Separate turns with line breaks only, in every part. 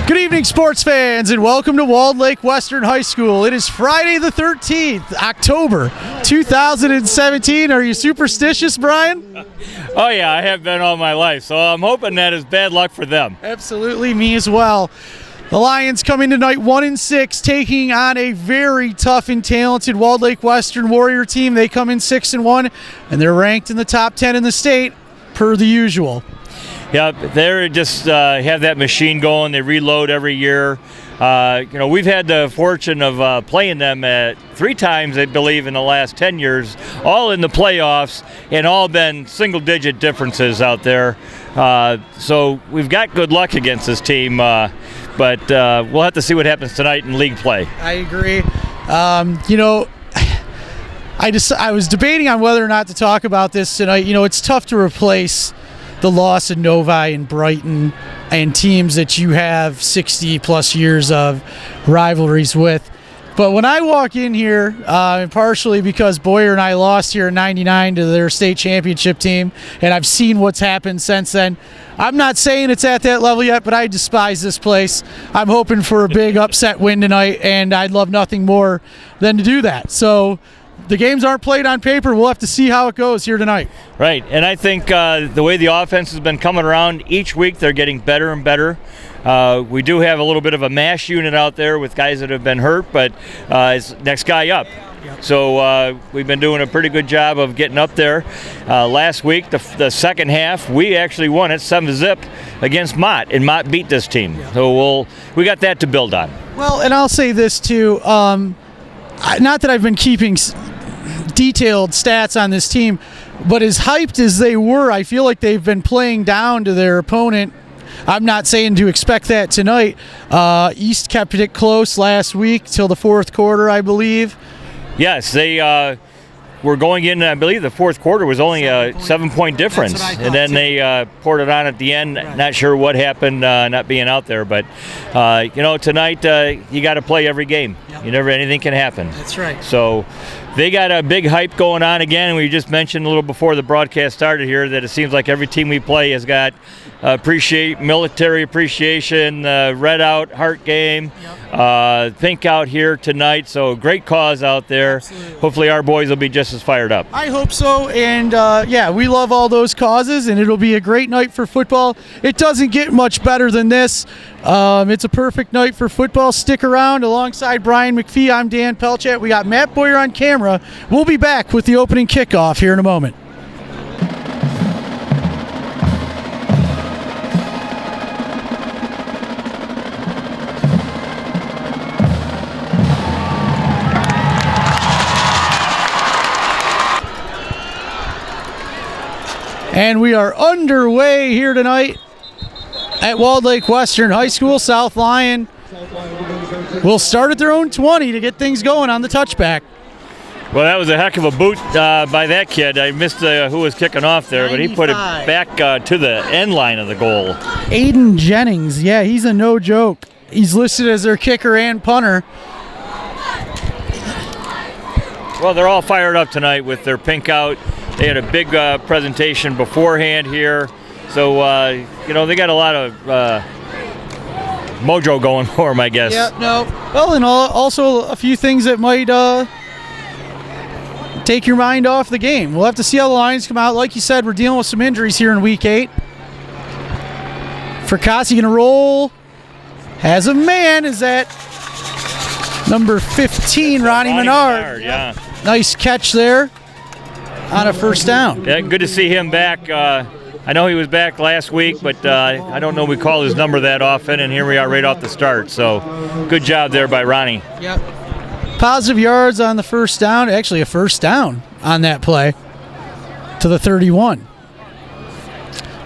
Good evening, sports fans, and welcome to Walled Lake Western High School. It is Friday the 13th, October 2017. Are you superstitious, Brian?
Oh, yeah, I have been all my life, so I'm hoping that is bad luck for them.
Absolutely, me as well. The Lions coming tonight 1-6, taking on a very tough and talented Walled Lake Western Warrior team. They come in 6-1, and they're ranked in the top 10 in the state, per the usual.
Yeah, they're just have that machine going. They reload every year. We've had the fortune of playing them three times, I believe, in the last 10 years, all in the playoffs, and all been single-digit differences out there. So we've got good luck against this team, but we'll have to see what happens tonight in league play.
I agree. I was debating on whether or not to talk about this tonight. You know, it's tough to replace the loss of Novi and Brighton and teams that you have 60-plus years of rivalries with. But when I walk in here, partially because Boyer and I lost here in '99 to their state championship team, and I've seen what's happened since then, I'm not saying it's at that level yet, but I despise this place. I'm hoping for a big upset win tonight, and I'd love nothing more than to do that. So the games aren't played on paper. We'll have to see how it goes here tonight.
Right, and I think the way the offense has been coming around each week, they're getting better and better. We do have a little bit of a mash unit out there with guys that have been hurt, but it's next guy up. Yep. So we've been doing a pretty good job of getting up there. Last week, the second half, we actually won it 7-0 against Mott, and Mott beat this team. Yep. So we got that to build on.
Well, and I'll say this too. Not that I've been keeping detailed stats on this team, but as hyped as they were, I feel like they've been playing down to their opponent. I'm not saying to expect that tonight. East kept it close last week till the fourth quarter, I believe. Yes,
they were going in, I believe the fourth quarter was only a 7-point difference. And then they poured it on at the end. Right. Not sure what happened not being out there. But, tonight you got to play every game. Yep. Anything can happen.
That's right.
So they got a big hype going on again. We just mentioned a little before the broadcast started here that it seems like every team we play has got military appreciation, red out, heart game, pink out here tonight. So great cause out there. Absolutely. Hopefully our boys will be just as fired up.
I hope so. And we love all those causes, and it'll be a great night for football. It doesn't get much better than this. It's a perfect night for football. Stick around. Alongside Brian McPhee, I'm Dan Pelchat. We got Matt Boyer on camera. We'll be back with the opening kickoff here in a moment. And we are underway here tonight at Walled Lake Western High School. South Lyon will start at their own 20 to get things going on the touchback.
Well, that was a heck of a boot by that kid. I missed who was kicking off there, 95. But he put it back to the end line of the goal.
Aiden Jennings, yeah, he's a no joke. He's listed as their kicker and punter.
Well, they're all fired up tonight with their pink out. They had a big presentation beforehand here. So, they got a lot of mojo going for them, I guess.
Yeah, no. Well, and also a few things that might take your mind off the game. We'll have to see how the Lions come out. Like you said, we're dealing with some injuries here in Week 8. Fracassi going to roll. Has a man. Is that number 15, Ronnie Menard.
Yeah.
Nice catch there on a first down.
Yeah, good to see him back. I know he was back last week, but I don't know we call his number that often, and here we are right off the start. So good job there by Ronnie.
Yep. Positive yards on the first down. Actually, a first down on that play to the 31.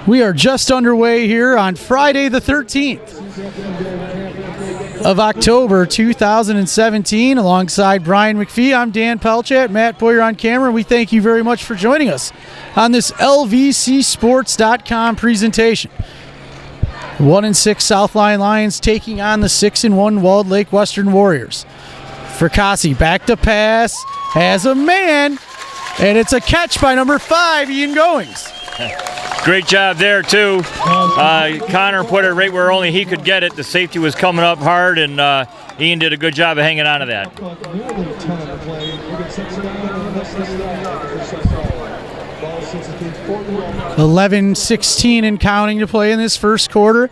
We are just underway here on Friday the 13th of October 2017. Alongside Brian McPhee, I'm Dan Pelchat, Matt Boyer on camera. We thank you very much for joining us on this LVCsports.com presentation. 1-6 South Lyon Lions taking on the 6-1 Walled Lake Western Warriors. Fracassi back to pass, has a man, and it's a catch by number 5, Ian Goings.
Great job there, too. Connor put it right where only he could get it. The safety was coming up hard, and Ian did a good job of hanging on to that.
11:16 and counting to play in this first quarter.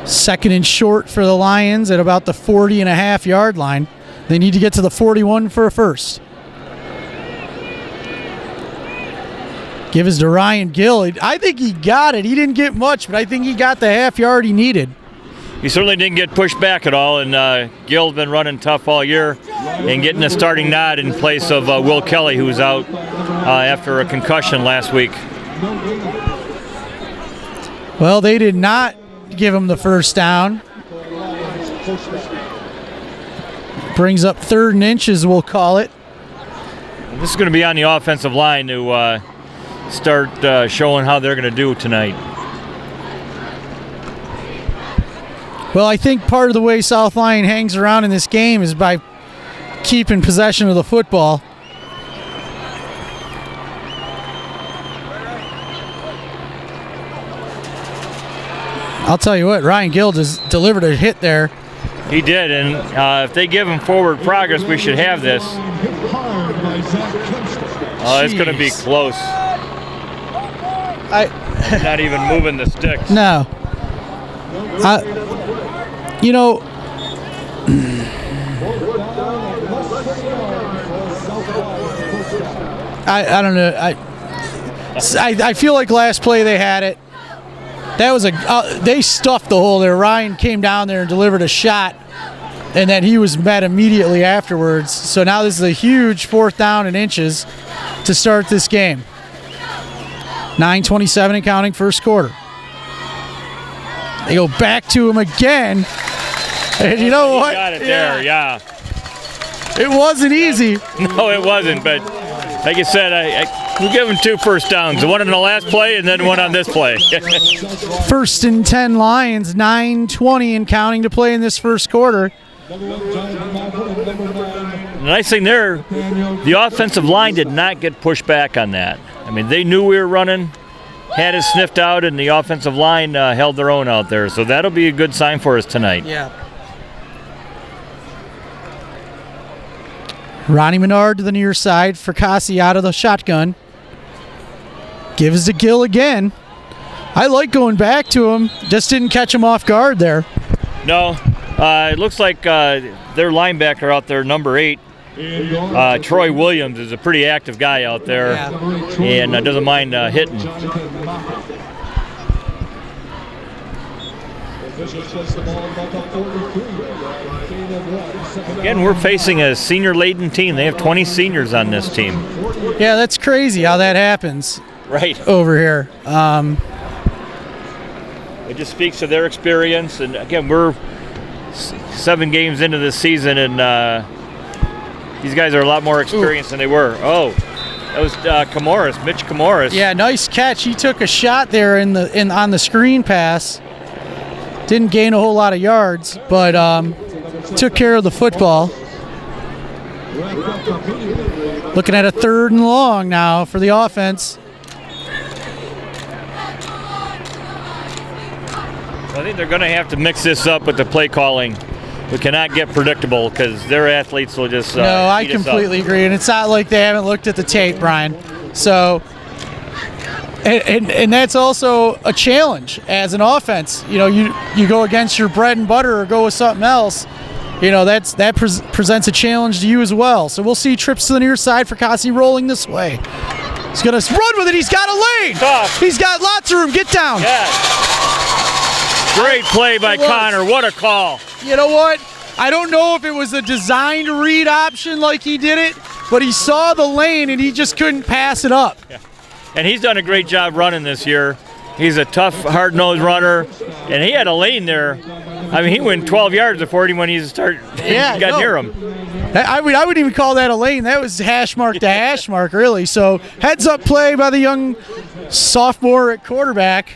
Second and short for the Lions at about the 40.5-yard line. They need to get to the 41 for a first. Give us to Ryan Gill. I think he got it. He didn't get much, but I think he got the half yard he needed.
He certainly didn't get pushed back at all, and Gill's been running tough all year and getting a starting nod in place of Will Kelly, who was out after a concussion last week.
Well, they did not give him the first down. Brings up 3rd and inches, we'll call it.
This is going to be on the offensive line to start showing how they're going to do tonight.
Well, I think part of the way South Lyon hangs around in this game is by keeping possession of the football. I'll tell you what, Ryan Gill just delivered a hit there.
He did, and if they give him forward progress, we should have this. It's going to be close. Not even moving the sticks.
No. You know, I don't know. I feel like last play they had it. That was they stuffed the hole there. Ryan came down there and delivered a shot, and then he was met immediately afterwards. So now this is a huge 4th down and inches to start this game. 9:27 and counting, first quarter. They go back to him again, and you know what?
He got it there, yeah.
It wasn't easy.
No, it wasn't, but like you said, we'll give him 2 first downs. The one in the last play and then one on this play.
1st and 10 Lions, 9:20 and counting to play in this first quarter.
The nice thing there, the offensive line did not get pushed back on that. I mean, they knew we were running, had it sniffed out, and the offensive line held their own out there. So that'll be a good sign for us tonight.
Yeah. Ronnie Menard to the near side for Cassie out of the shotgun. Gives to Gill again. I like going back to him. Just didn't catch him off guard there.
No. It looks like their linebacker out there, number 8, Troy Williams, is a pretty active guy out there, and doesn't mind hitting. Again, we're facing a senior-laden team. They have 20 seniors on this team.
Yeah, that's crazy how that happens.
Right.
Over here.
It just speaks to their experience, and again, we're 7 games into this season, and these guys are a lot more experienced than they were. Oh, that was Mitch Camoris.
Yeah, nice catch. He took a shot there on the screen pass. Didn't gain a whole lot of yards, but took care of the football. Looking at a 3rd and long now for the offense.
I think they're going to have to mix this up with the play calling. We cannot get predictable because their athletes will just
No, I completely agree. And it's not like they haven't looked at the tape, Brian. So, and that's also a challenge as an offense. You know, you go against your bread and butter or go with something else. You know, that presents a challenge to you as well. So we'll see trips to the near side for Kasi rolling this way. He's going to run with it. He's got a lane.
Tough.
He's got lots of room. Get down.
Yeah. Great play by Connor. What a call.
You know what? I don't know if it was a designed read option like he did it, but he saw the lane and he just couldn't pass it up.
Yeah. And he's done a great job running this year. He's a tough, hard-nosed runner, and he had a lane there. I mean, he went 12 yards before he got near him.
I wouldn't even call that a lane. That was hash mark to hash mark, really. So heads-up play by the young sophomore at quarterback.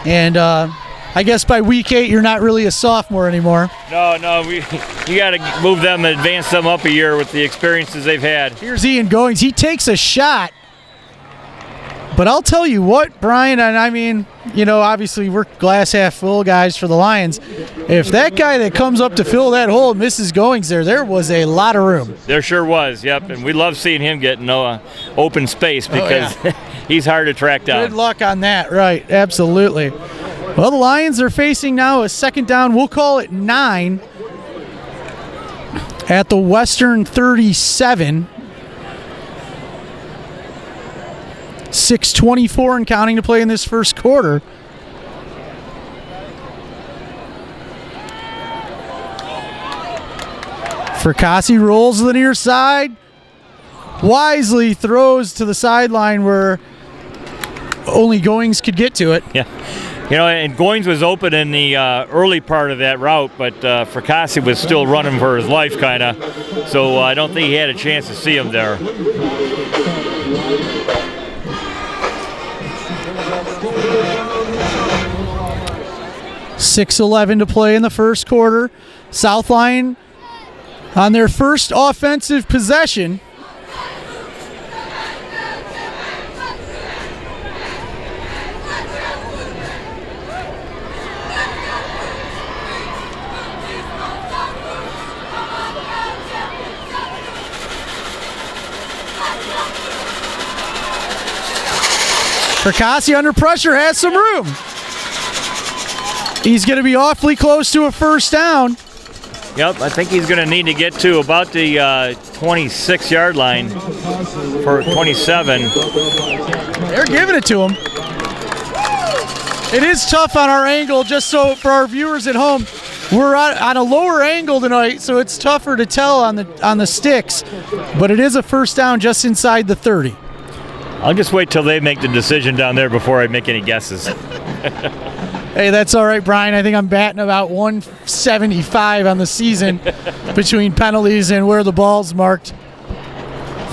And I guess by week 8, you're not really a sophomore anymore.
No, you got to move them and advance them up a year with the experiences they've had.
Here's Ian Goings. He takes a shot. But I'll tell you what, Brian, and I mean, obviously we're glass half full guys for the Lions. If that guy that comes up to fill that hole misses Goings there was a lot of room.
There sure was, yep. And we love seeing him get open space because he's hard to track down.
Good luck on that, right, absolutely. Well, the Lions are facing now a second down, we'll call it 9, at the Western 37. 6:24 and counting to play in this first quarter. Fracassi rolls to the near side. Wisely throws to the sideline where only Goings could get to it.
Yeah. And Goings was open in the early part of that route, but Fracassi was still running for his life, kind of. So I don't think he had a chance to see him there.
6:11 to play in the first quarter. South Lyon on their first offensive possession. Fracassi under pressure has some room. He's going to be awfully close to a first down.
Yep, I think he's going to need to get to about the 26-yard line for 27.
They're giving it to him. It is tough on our angle, just so for our viewers at home. We're on a lower angle tonight, so it's tougher to tell on the sticks. But it is a first down just inside the 30.
I'll just wait till they make the decision down there before I make any guesses.
Hey, that's all right, Brian. I think I'm batting about 175 on the season between penalties and where the ball's marked.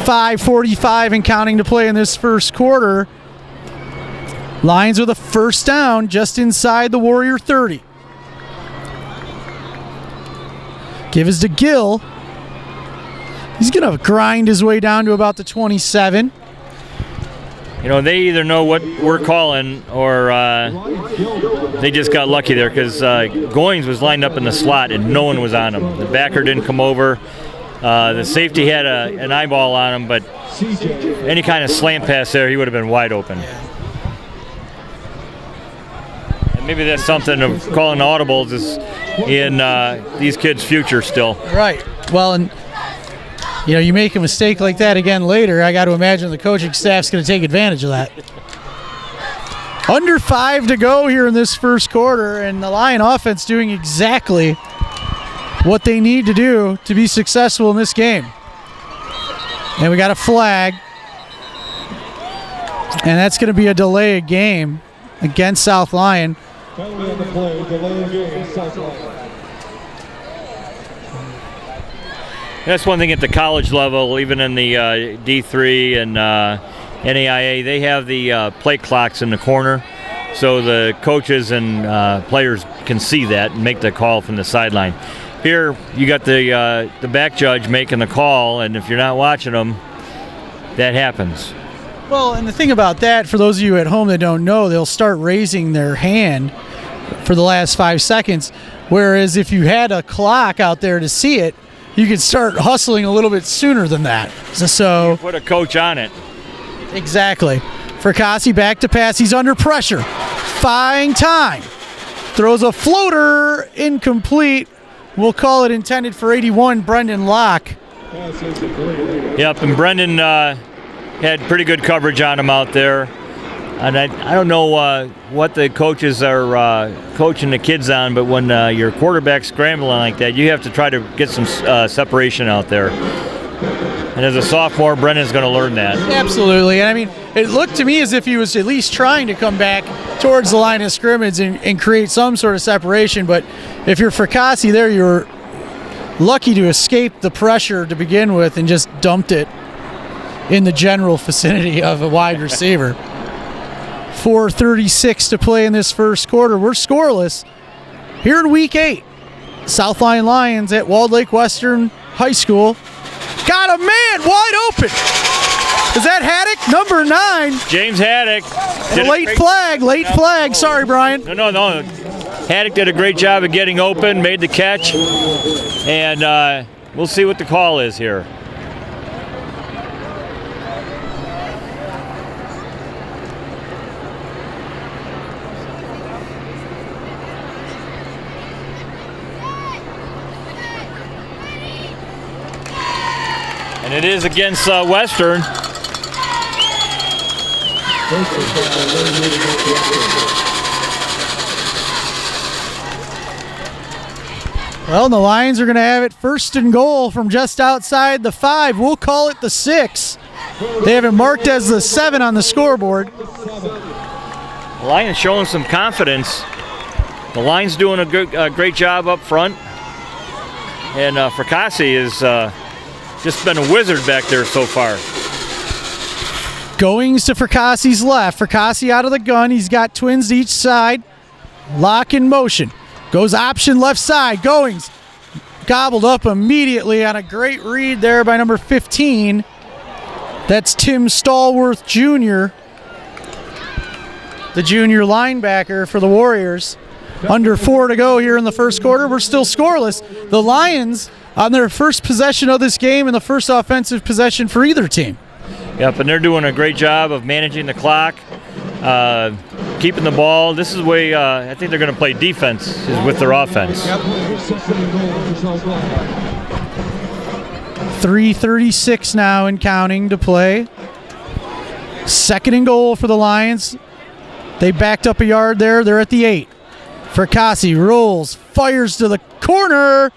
5:45 and counting to play in this first quarter. Lions with a first down just inside the Warrior 30. Give us to Gill. He's going to grind his way down to about the 27.
They either know what we're calling or they just got lucky there because Goings was lined up in the slot and no one was on him. The backer didn't come over. The safety had an eyeball on him, but any kind of slant pass there, he would have been wide open. And maybe that's something of calling audibles is in these kids' future still.
Right. Well, and you make a mistake like that again later, I got to imagine the coaching staff's going to take advantage of that. Under 5 to go here in this first quarter, and the Lion offense doing exactly what they need to do to be successful in this game. And we got a flag. And that's going to be a delay of game against South Lyon.
Penalty on the play, delay of game, South Lyon.
That's one thing at the college level, even in the D3 and NAIA, they have the play clocks in the corner, so the coaches and players can see that and make the call from the sideline. Here, you got the back judge making the call, and if you're not watching them, that happens.
Well, and the thing about that, for those of you at home that don't know, they'll start raising their hand for the last 5 seconds, whereas if you had a clock out there to see it, you could start hustling a little bit sooner than that. So
put a coach on it.
Exactly. Fracassi back to pass. He's under pressure. Buying time. Throws a floater. Incomplete. We'll call it intended for 81, Brendan Locke.
Yep, and Brendan had pretty good coverage on him out there. And I don't know what the coaches are coaching the kids on, but when your quarterback's scrambling like that, you have to try to get some separation out there. And as a sophomore, Brendan's going to learn that.
Absolutely. And I mean, it looked to me as if he was at least trying to come back towards the line of scrimmage and create some sort of separation. But if you're Fracassi there, you're lucky to escape the pressure to begin with and just dumped it in the general vicinity of a wide receiver. 4:36 to play in this first quarter. We're scoreless here in week 8. South Lyon Lions at Walled Lake Western High School. Got a man wide open. Is that Haddock? Number 9.
James Haddock.
Late flag. Sorry, Brian.
No. Haddock did a great job of getting open, made the catch, and we'll see what the call is here. And it is against Western.
Well, the Lions are going to have it first and goal from just outside the 5. We'll call it the 6. They have it marked as the 7 on the scoreboard.
The Lions showing some confidence. The Lions doing a great job up front. And Fracassi has just been a wizard back there so far.
Goings to Fracassi's left. Fracassi out of the gun. He's got twins to each side. Lock in motion. Goes option left side. Goings gobbled up immediately on a great read there by number 15. That's Tim Stallworth Jr., the junior linebacker for the Warriors. Under 4 to go here in the first quarter. We're still scoreless. The Lions on their first possession of this game and the first offensive possession for either team.
Yep, and they're doing a great job of managing the clock, keeping the ball. This is the way I think they're going to play defense, is with their offense.
3:36 now and counting to play. Second and goal for the Lions. They backed up a yard there. They're at the 8. Fracassi rolls, fires to the corner.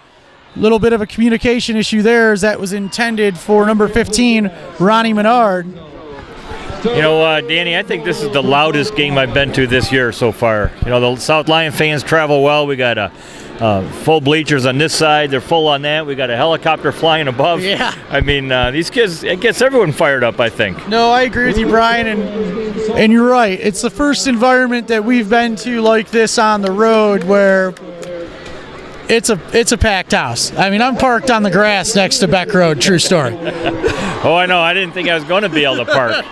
Little bit of a communication issue there, as that was intended for number 15, Ronnie Menard.
You know, Danny, I think this is the loudest game I've been to this year so far. You know, the South Lyon fans travel well. We got full bleachers on this side. They're full on that. We got a helicopter flying above.
Yeah.
I mean, these kids, it gets everyone fired up, I think.
No, I agree with you, Brian, and you're right. It's the first environment that we've been to like this on the road where it's a packed house. I mean, I'm parked on the grass next to Beck Road. True story.
Oh, I know. I didn't think I was going to be able to park.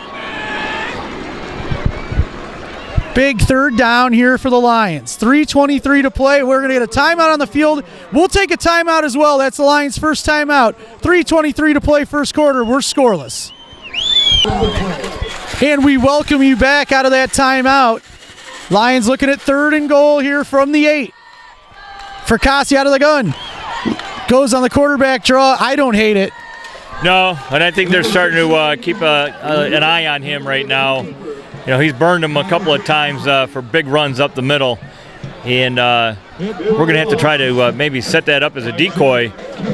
Big third down here for the Lions. 3:23 to play. We're going to get a timeout on the field. We'll take a timeout as well. That's the Lions' first timeout. 3:23 to play first quarter. We're scoreless. And we welcome you back out of that timeout. Lions looking at third and goal here from the 8. Fracassi out of the gun. Goes on the quarterback draw. I don't hate it.
No, and I think they're starting to keep an eye on him right now. You know, he's burned him a couple of times for big runs up the middle. And we're going to have to try to maybe set that up as a decoy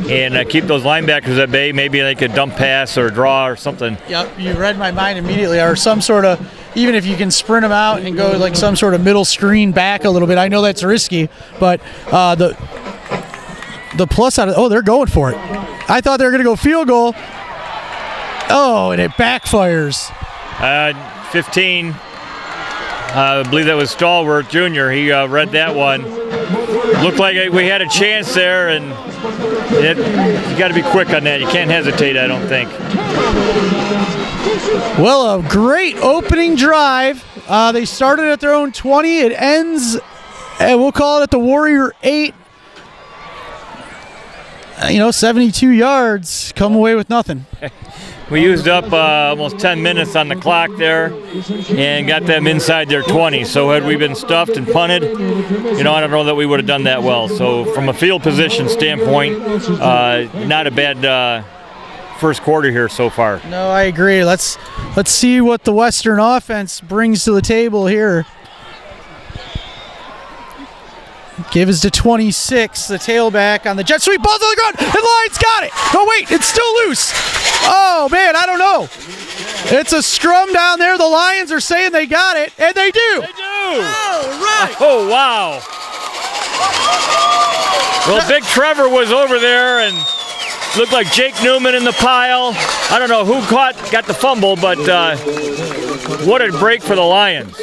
and keep those linebackers at bay. Maybe they could dump pass or draw or something.
Yep, you read my mind immediately. Or some sort of, even if you can sprint them out and go like some sort of middle screen back a little bit. I know that's risky, but the plus out of, they're going for it. I thought they were going to go field goal. Oh, and it backfires.
15. I believe that was Stallworth Jr. He read that one. Looked like we had a chance there, and you got to be quick on that. You can't hesitate, I don't think.
Well, a great opening drive. They started at their own 20. It ends, and we'll call it at the Warrior 8. 72 yards. Come away with nothing.
We used up almost 10 minutes on the clock there and got them inside their 20. So had we been stuffed and punted, I don't know that we would have done that well. So from a field position standpoint, not a bad first quarter here so far.
No, I agree. Let's see what the Western offense brings to the table here. Gives to 26, the tailback on the jet sweep, ball's on the ground, and Lions got it. No, wait, it's still loose. Oh, man, I don't know. It's a scrum down there. The Lions are saying they got it, and they do.
They do.
Oh, right.
Oh, wow. Well, Big Trevor was over there and looked like Jake Newman in the pile. I don't know who got the fumble, but what a break for the Lions.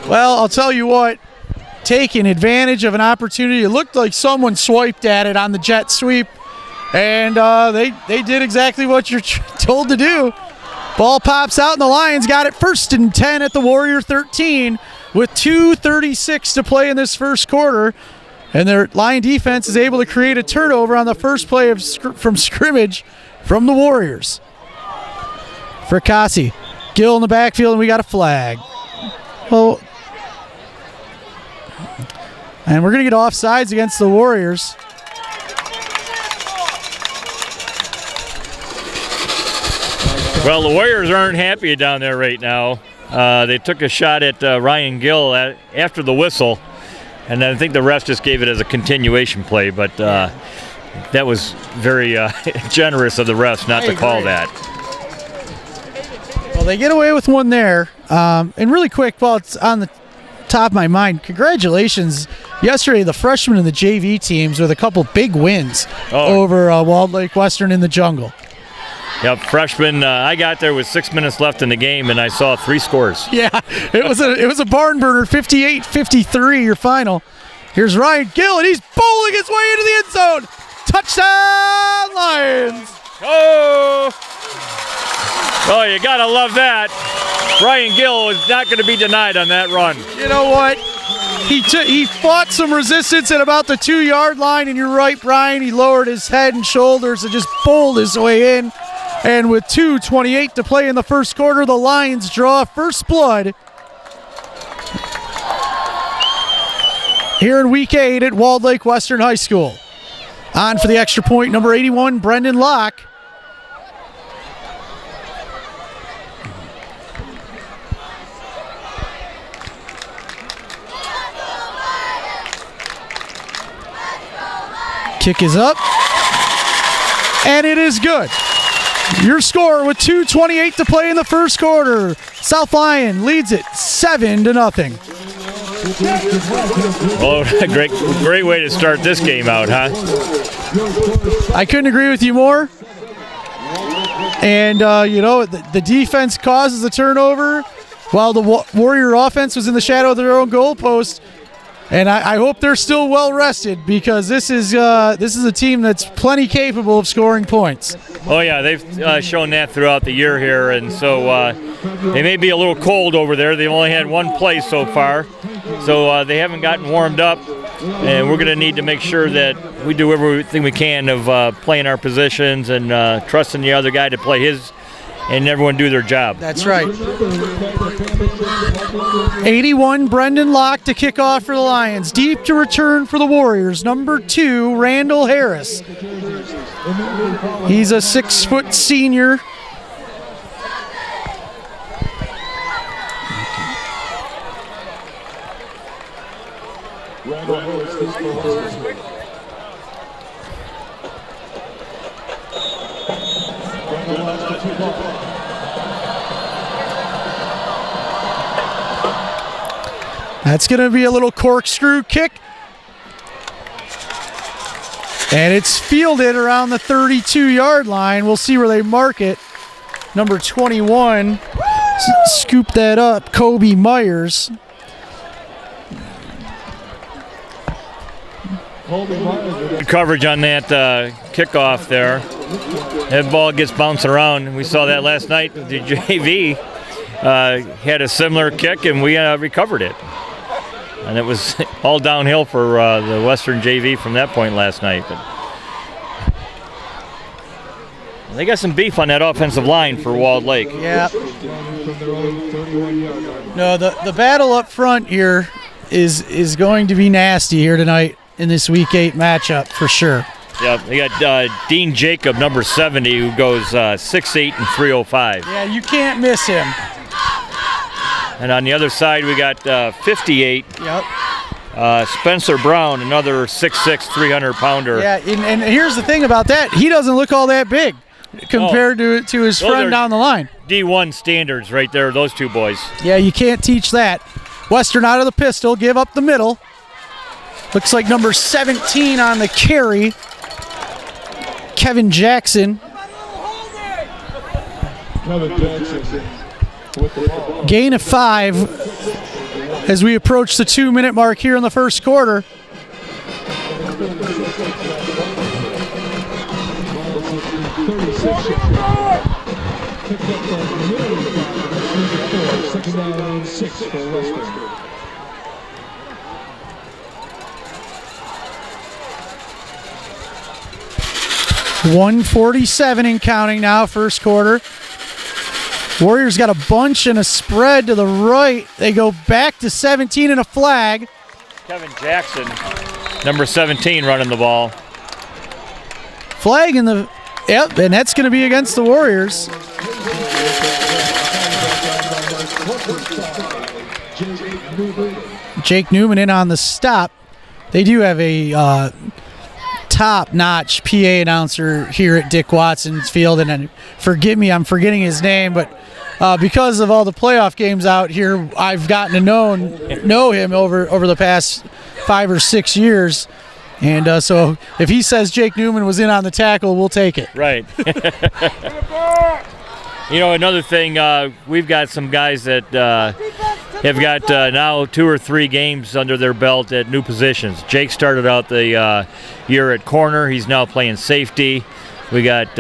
Well, I'll tell you what, taking advantage of an opportunity, it looked like someone swiped at it on the jet sweep, and they did exactly what you're told to do. Ball pops out, and the Lions got it 1st and 10 at the Warrior 13 with 2:36 to play in this first quarter. And their Lion defense is able to create a turnover on the first play from scrimmage from the Warriors. Fracassi, Gill in the backfield, and we got a flag. Well, and we're going to get offsides against the Warriors.
Well, the Warriors aren't happy down there right now. They took a shot at Ryan Gill after the whistle, and I think the refs just gave it as a continuation play, but that was very generous of the refs not to call that.
Well, they get away with one there. And really quick, while it's on the top of my mind, congratulations yesterday, the freshmen and the JV teams with a couple big wins over Walled Lake Western in the jungle.
Yep, freshman. I got there with 6 minutes left in the game, and I saw 3 scores.
Yeah, it was a barn burner, 58-53, your final. Here's Ryan Gill, and he's bowling his way into the end zone. Touchdown, Lions!
Oh, you gotta love that. Ryan Gill is not going to be denied on that run.
You know what? He fought some resistance at about the 2-yard line, and you're right, Brian. He lowered his head and shoulders and just bowled his way in. And with 2:28 to play in the first quarter, the Lions draw first blood here in Week 8 at Walled Lake Western High School. On for the extra point, number 81, Brendan Locke. Kick is up, and it is good. Your score with 2:28 to play in the first quarter. South Lyon leads it 7-0.
Oh, great way to start this game out, huh?
I couldn't agree with you more. And, the defense causes the turnover while the Warrior offense was in the shadow of their own goalpost. And I hope they're still well rested, because this is a team that's plenty capable of scoring points.
Oh yeah, they've shown that throughout the year here, and so they may be a little cold over there. They've only had one play so far, so they haven't gotten warmed up, and we're going to need to make sure that we do everything we can of playing our positions and trusting the other guy to play his, and everyone do their job.
That's right. 81, Brendan Locke to kick off for the Lions. Deep to return for the Warriors, number 2, Randall Harris. He's a 6-foot senior.
Randall Harris, this goal.
That's going to be a little corkscrew kick. And it's fielded around the 32-yard line. We'll see where they mark it. Number 21, scoop that up, Kobe Myers.
Good coverage on that kickoff there. That ball gets bouncing around. We saw that last night. The JV had a similar kick, and we recovered it. And it was all downhill for the Western JV from that point last night. But they got some beef on that offensive line for Walled Lake.
Yeah. No, the battle up front here is going to be nasty here tonight in this Week 8 matchup for sure.
Yeah, they got Dean Jacob, number 70, who goes 6'8" and 305.
Yeah, you can't miss him.
And on the other side, we got 58.
Yep.
Spencer Brown, another 6'6", 300-pounder.
Yeah, and here's the thing about that. He doesn't look all that big compared to his friend down the line.
D1 standards right there, those two boys.
Yeah, you can't teach that. Western out of the pistol, give up the middle. Looks like number 17 on the carry, Kevin Jackson.
Kevin Jackson with the ball.
Gain of 5. as we approach the 2-minute mark here in the first quarter.
Second down and 6 for Western.
1:47 and counting now, first quarter. Warriors got a bunch and a spread to the right. They go back to 17 and a flag.
Kevin Jackson, number 17, running the ball.
Flag in the, yep, and that's going to be against the Warriors. Jake Newman in on the stop. They do have a top-notch PA announcer here at Dick Watson's Field, and forgive me, I'm forgetting his name, but because of all the playoff games out here, I've gotten to know him over the past 5 or 6 years, and so if he says Jake Newman was in on the tackle, we'll take it.
Right. You know, another thing, we've got some guys that have got now 2 or 3 games under their belt at new positions. Jake started out the year at corner. He's now playing safety. We got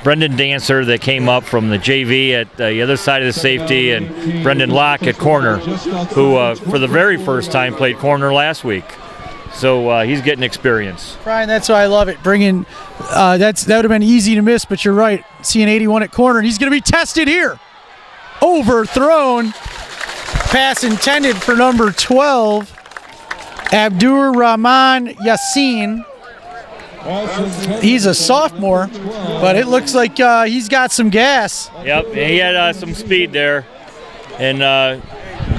Brendan Dancer that came up from the JV at the other side of the safety, and Brendan Locke at corner, who for the very first time played corner last week. So he's getting experience.
Brian, that's why I love it. Bringing that would have been easy to miss, but you're right. Seeing 81 at corner, and he's going to be tested here. Overthrown. Pass intended for number 12, Abdur Rahman Yassin. He's a sophomore, but it looks like he's got some gas.
Yep, he had some speed there, and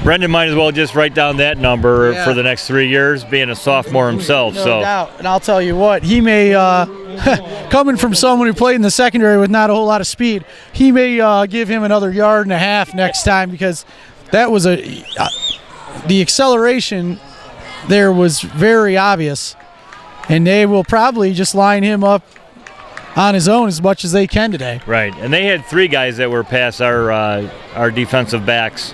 Brendan might as well just write down that number for the next 3 years, being a sophomore himself.
No doubt. And I'll tell you what, he may, coming from someone who played in the secondary with not a whole lot of speed, he may give him another 1.5 yards next time, because that was the acceleration there was very obvious. And they will probably just line him up on his own as much as they can today.
Right, and they had 3 guys that were past our defensive backs.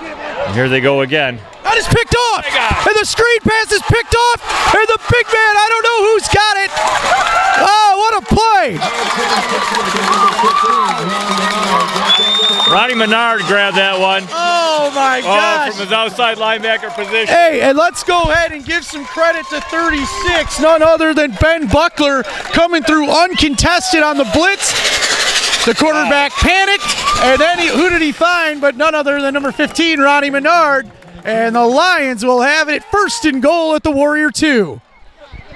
And here they go again.
That is picked off! And the screen pass is picked off! And the big man, I don't know who's got it! Oh, what a play!
Ronnie Menard grabbed that one.
Oh, my gosh!
From his outside linebacker position.
Hey, and let's go ahead and give some credit to 36, none other than Ben Buckler, coming through uncontested on the blitz. The quarterback panicked, and then who did he find but none other than number 15, Ronnie Menard. And the Lions will have it 1st and goal at the Warrior 2.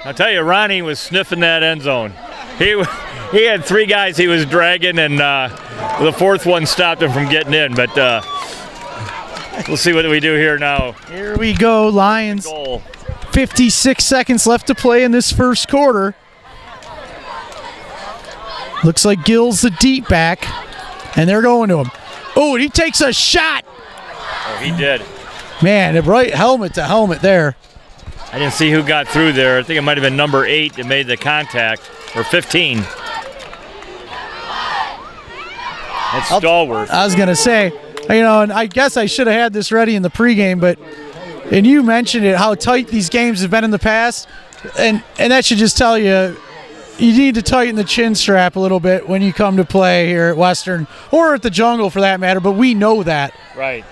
I'll tell you, Ronnie was sniffing that end zone. He had 3 guys he was dragging, and the 4th one stopped him from getting in. But we'll see what we do here now.
Here we go, Lions.
Goal.
56 seconds left to play in this first quarter. Looks like Gill's the deep back, and they're going to him. Oh, and he takes a shot.
Oh, he did.
Man, right helmet to helmet there.
I didn't see who got through there. I think it might have been number 8 that made the contact, or 15. That's Stallworth.
I was going to say, and I guess I should have had this ready in the pregame, and you mentioned it, how tight these games have been in the past, and that should just tell you, you need to tighten the chin strap a little bit when you come to play here at Western, or at the Jungle for that matter, but we know that.
Right.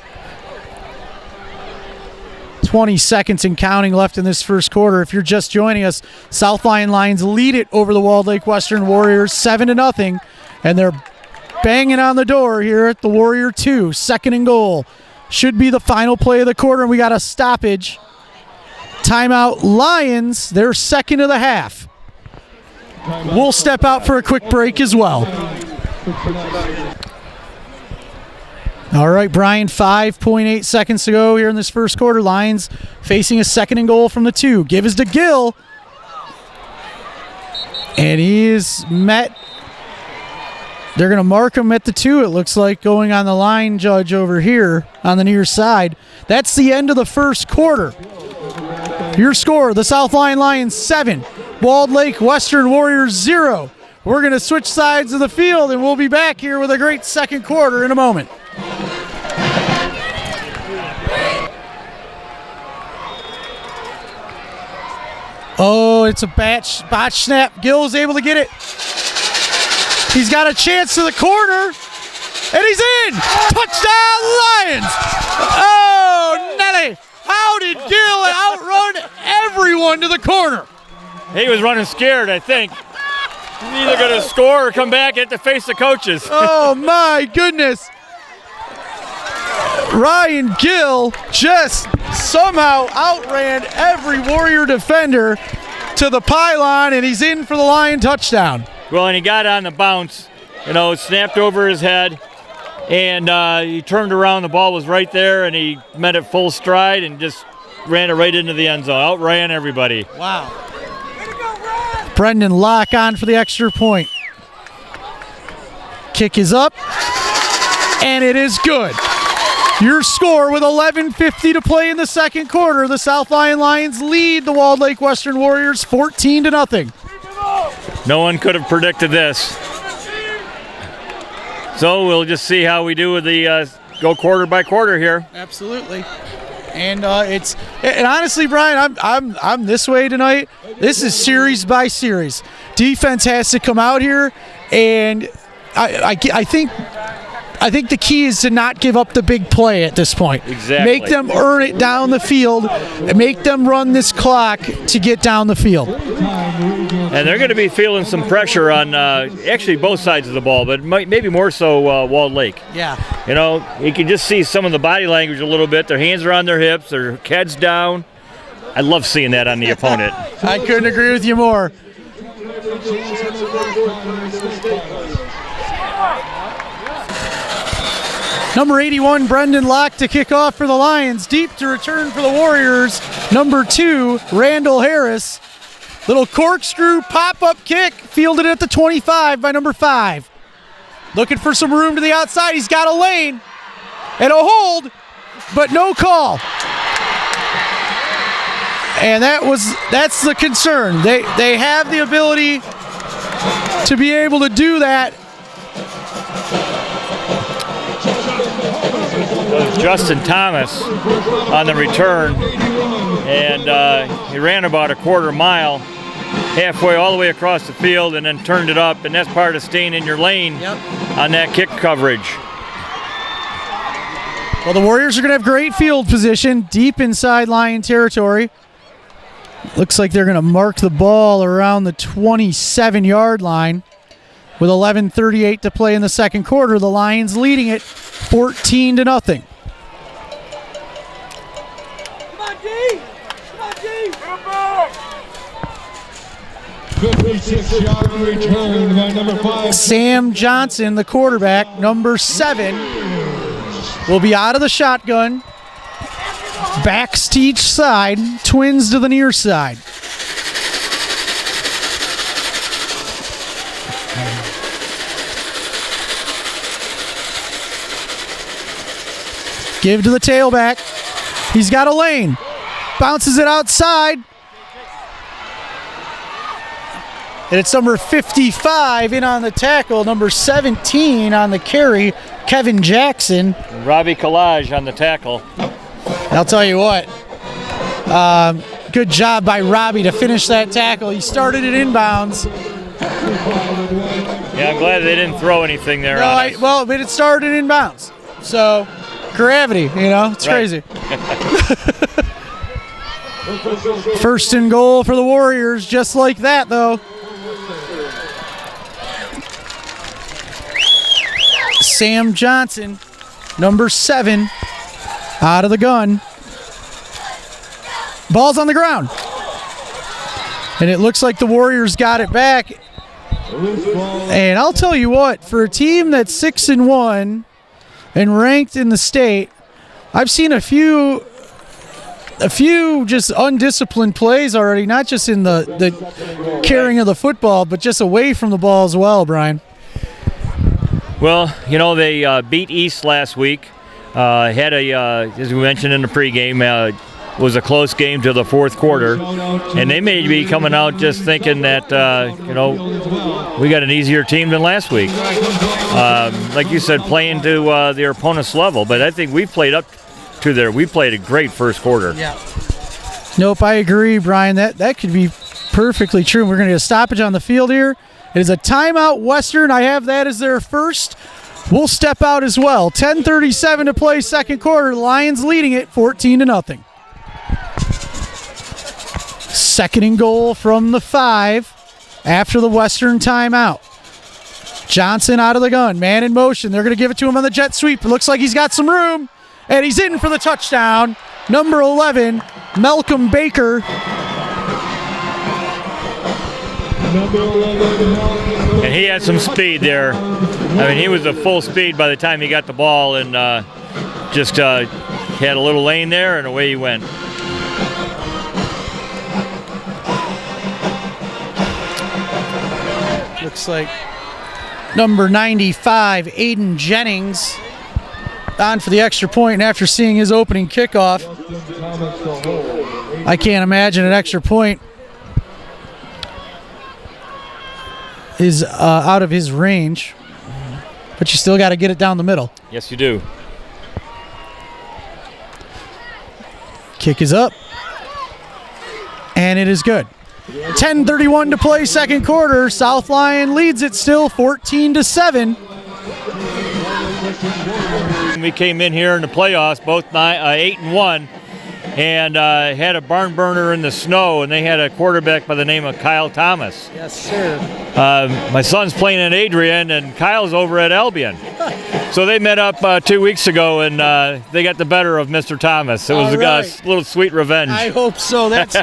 20 seconds and counting left in this first quarter. If you're just joining us, South Lyon Lions lead it over the Walled Lake Western Warriors 7-0, and they're banging on the door here at the Warrior 2. 2nd and goal. Should be the final play of the quarter, and we got a stoppage. Timeout Lions, their 2nd of the half. We'll step out for a quick break as well. All right, Brian, 5.8 seconds to go here in this first quarter. Lions facing a 2nd and goal from the 2. Give is to Gill. And he is met. They're going to mark him at the 2, it looks like, going on the line judge over here on the near side. That's the end of the first quarter. Your score, the South Lyon Lions 7, Walled Lake Western Warriors 0. We're going to switch sides of the field, and we'll be back here with a great second quarter in a moment. Oh, it's a botch snap. Gill is able to get it. He's got a chance to the corner, and he's in. Touchdown, Lions. Oh, Nelly. How did Gill outrun everyone to the corner?
He was running scared, I think. He's either going to score or come back and have to face the coaches.
Oh, my goodness. Ryan Gill just somehow outran every Warrior defender to the pylon, and he's in for the Lion touchdown.
Well, and he got on the bounce, snapped over his head, and he turned around. The ball was right there, and he met it full stride and just ran it right into the end zone. Outran everybody.
Wow. Brendan Locke on for the extra point. Kick is up, and it is good. Your score with 11:50 to play in the second quarter. The South Lyon Lions lead the Walled Lake Western Warriors 14-0.
No one could have predicted this. So we'll just see how we do with the go quarter by quarter here.
Absolutely. And and honestly, Brian, I'm this way tonight. This is series by series. Defense has to come out here, and I think the key is to not give up the big play at this point.
Exactly.
Make them earn it down the field, and make them run this clock to get down the field.
And they're going to be feeling some pressure on actually both sides of the ball, but maybe more so Walled Lake.
Yeah.
You can just see some of the body language a little bit. Their hands are on their hips, their heads down. I love seeing that on the opponent.
I couldn't agree with you more. Number 81, Brendan Locke to kick off for the Lions. Deep to return for the Warriors. Number 2, Randall Harris. Little corkscrew pop-up kick, fielded at the 25 by number 5. Looking for some room to the outside. He's got a lane and a hold, but no call. And that's the concern. They have the ability to be able to do that.
Justin Thomas on the return, and he ran about a quarter mile, halfway all the way across the field, and then turned it up, and that's part of staying in your lane on that kick coverage.
Well, the Warriors are going to have great field position deep inside Lion territory. Looks like they're going to mark the ball around the 27-yard line. With 11:38 to play in the second quarter, the Lions leading it 14-0.
Come on, D! Come on, D!
56-yard return by number 5.
Sam Johnson, the quarterback, number 7, will be out of the shotgun. Backs to each side, twins to the near side. Give to the tailback. He's got a lane. Bounces it outside. And it's number 55 in on the tackle. Number 17 on the carry, Kevin Jackson.
Robbie Collage on the tackle.
I'll tell you what. Good job by Robbie to finish that tackle. He started it inbounds.
Yeah, I'm glad they didn't throw anything there on us.
But it started inbounds. So, gravity, it's crazy. First and goal for the Warriors, just like that, though. Sam Johnson, number 7, out of the gun. Ball's on the ground. And it looks like the Warriors got it back. And I'll tell you what, for a team that's 6-1 and ranked in the state, I've seen a few just undisciplined plays already, not just in the carrying of the football, but just away from the ball as well, Brian.
Well, they beat East last week. Had as we mentioned in the pregame, was a close game to the fourth quarter, and they may be coming out just thinking that we got an easier team than last week. Like you said, playing to their opponent's level, but I think we played up to we played a great first quarter.
Yeah. Nope, I agree, Brian. That could be perfectly true. We're going to get a stoppage on the field here. It is a timeout, Western. I have that as their first. We'll step out as well. 10:37 to play, second quarter. Lions leading it 14-0. Second and goal from the 5 after the Western timeout. Johnson out of the gun, man in motion. They're going to give it to him on the jet sweep. It looks like he's got some room, and he's in for the touchdown. Number 11, Malcolm Baker.
And he had some speed there. I mean, he was at full speed by the time he got the ball, and just had a little lane there, and away he went.
Looks like number 95, Aiden Jennings, on for the extra point, and after seeing his opening kickoff, I can't imagine an extra point is out of his range, but you still got to get it down the middle.
Yes, you do.
Kick is up, and it is good. 10:31 to play, second quarter. South Lyon leads it still 14-7.
We came in here in the playoffs, both 8-1, and had a barn burner in the snow, and they had a quarterback by the name of Kyle Thomas.
Yes, sir.
My son's playing in Adrian, and Kyle's over at Albion. So they met up 2 weeks ago, and they got the better of Mr. Thomas. It was a little sweet revenge.
I hope so. That's,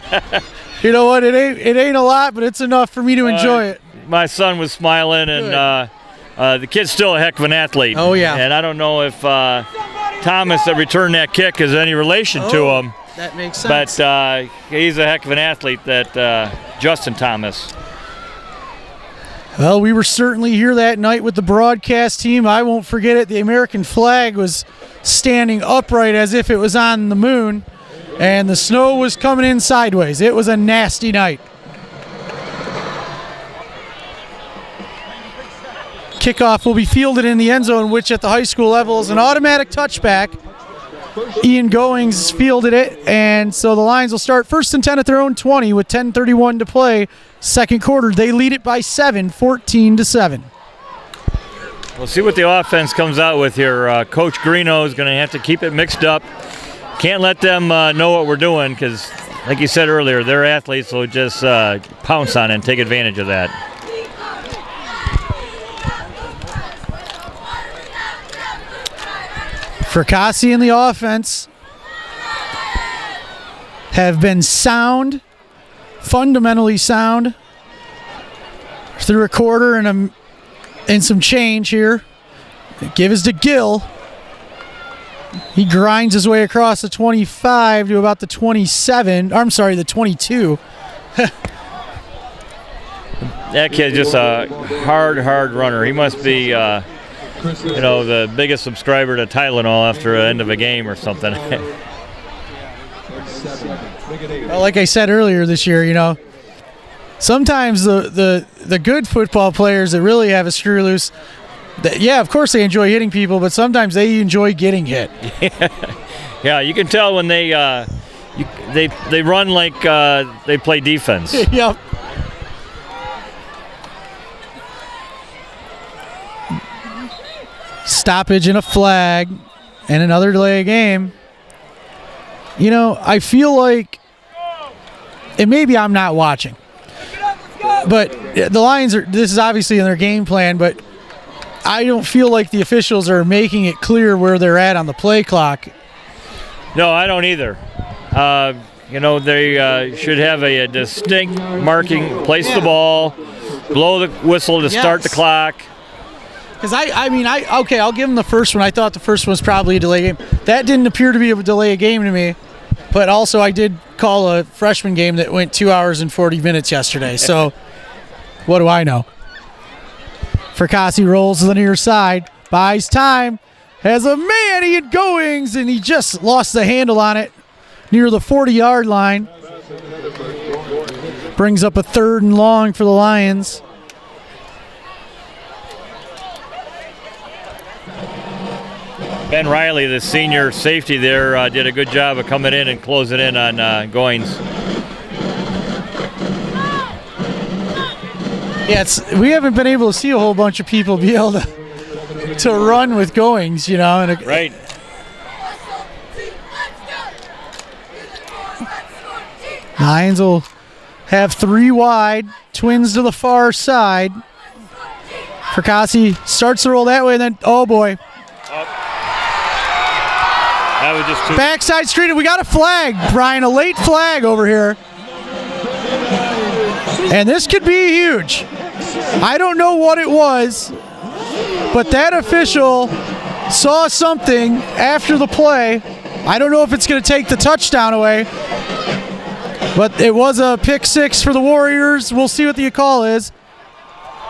you know what? It ain't a lot, but it's enough for me to enjoy it.
My son was smiling, and the kid's still a heck of an athlete.
Oh, yeah.
And I don't know if Thomas that returned that kick is any relation to him.
That makes sense.
But he's a heck of an athlete, that Justin Thomas.
Well, we were certainly here that night with the broadcast team. I won't forget it. The American flag was standing upright as if it was on the moon, and the snow was coming in sideways. It was a nasty night. Kickoff will be fielded in the end zone, which at the high school level is an automatic touchback. Ian Goings fielded it, and so the Lions will start first and 10 at their own 20 with 10:31 to play. Second quarter, they lead it by 7, 14-7.
We'll see what the offense comes out with here. Coach Greeno is going to have to keep it mixed up. Can't let them know what we're doing because, like you said earlier, their athletes will just pounce on it and take advantage of that.
Fracassi and the offense have been sound, fundamentally sound, through a quarter and some change here. Give is to Gill. He grinds his way across the 25 to about the 27. I'm sorry, the 22.
That kid's just a hard runner. He must be, the biggest subscriber to Tylenol after the end of a game or something.
Well, like I said earlier this year, sometimes the good football players that really have a screw loose, of course they enjoy hitting people, but sometimes they enjoy getting hit.
Yeah, you can tell when they run like they play defense.
Yep. Stoppage and a flag and another delay of game. I feel like, and maybe I'm not watching, but the Lions this is obviously in their game plan, but I don't feel like the officials are making it clear where they're at on the play clock.
No, I don't either. They should have a distinct marking, place the ball, blow the whistle to start the clock.
Because I'll give them the first one. I thought the first one was probably a delay game. That didn't appear to be a delay game to me. But also I did call a freshman game that went 2 hours and 40 minutes yesterday. So what do I know? Fracassi rolls to the near side, buys time, has a man, Ian Goings, and he just lost the handle on it near the 40-yard line. Brings up a 3rd and long for the Lions.
Ben Riley, the senior safety there, did a good job of coming in and closing in on Goins.
Yeah, we haven't been able to see a whole bunch of people be able to run with goings, you know. And
Right.
Lions will have 3 wide, Twins to the far side. Fracassi starts the roll that way, and then, oh boy.
That was just too.
Backside street, and we got a flag, Brian, a late flag over here. And this could be huge. I don't know what it was, but that official saw something after the play. I don't know if it's going to take the touchdown away, but it was a pick 6 for the Warriors. We'll see what the call is.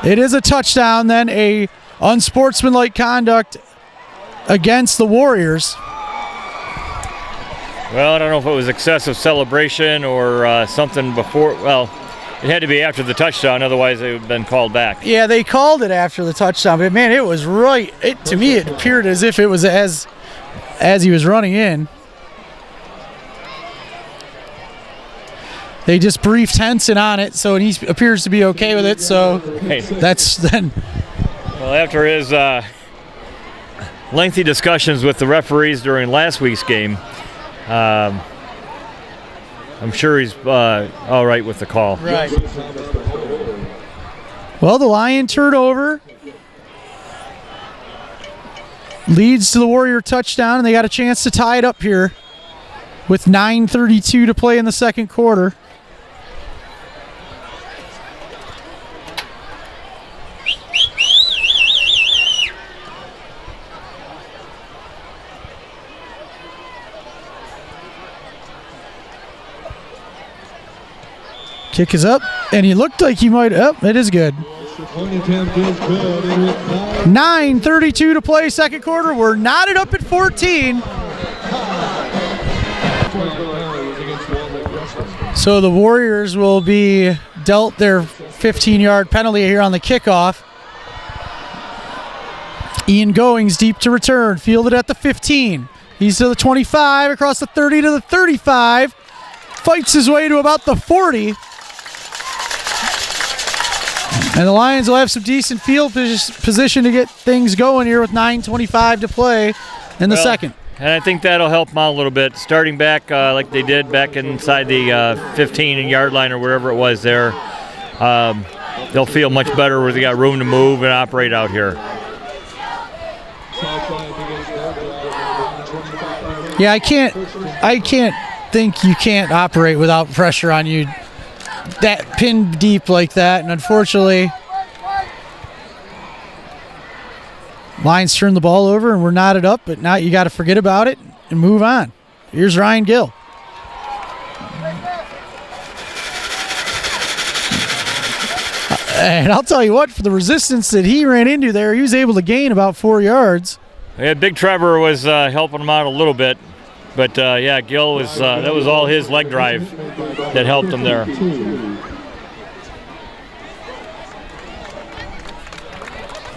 It is a touchdown, then a unsportsmanlike conduct against the Warriors.
Well, I don't know if it was excessive celebration or something before. Well, it had to be after the touchdown, otherwise it would have been called back.
Yeah, they called it after the touchdown, but man, it was right. To me, it appeared as if it was as he was running in. They just briefed Henson on it, so and he appears to be okay with it. So that's then.
Well, after his lengthy discussions with the referees during last week's game, I'm sure he's all right with the call.
Right. Well, the Lion turnover leads to the Warrior touchdown, and they got a chance to tie it up here with 9:32 to play in the second quarter. Kick is up, and he looked like he might. Oh, it is good. 9:32 to play, second quarter. We're knotted up at 14. So the Warriors will be dealt their 15-yard penalty here on the kickoff. Ian Goings deep to return, fielded at the 15. He's to the 25, across the 30 to the 35. Fights his way to about the 40. And the Lions will have some decent field position to get things going here with 9:25 to play in the second.
And I think that'll help them out a little bit. Starting back like they did back inside the 15-yard line or wherever it was there, they'll feel much better where they got room to move and operate out here.
Yeah, I can't think you can't operate without pressure on you. That pin deep like that, and unfortunately Lions turn the ball over and we're knotted up, but now you got to forget about it and move on. Here's Ryan Gill. And I'll tell you what, for the resistance that he ran into there, he was able to gain about 4 yards.
Yeah, Big Trevor was helping him out a little bit. But, yeah, Gill was that was all his leg drive that helped him there.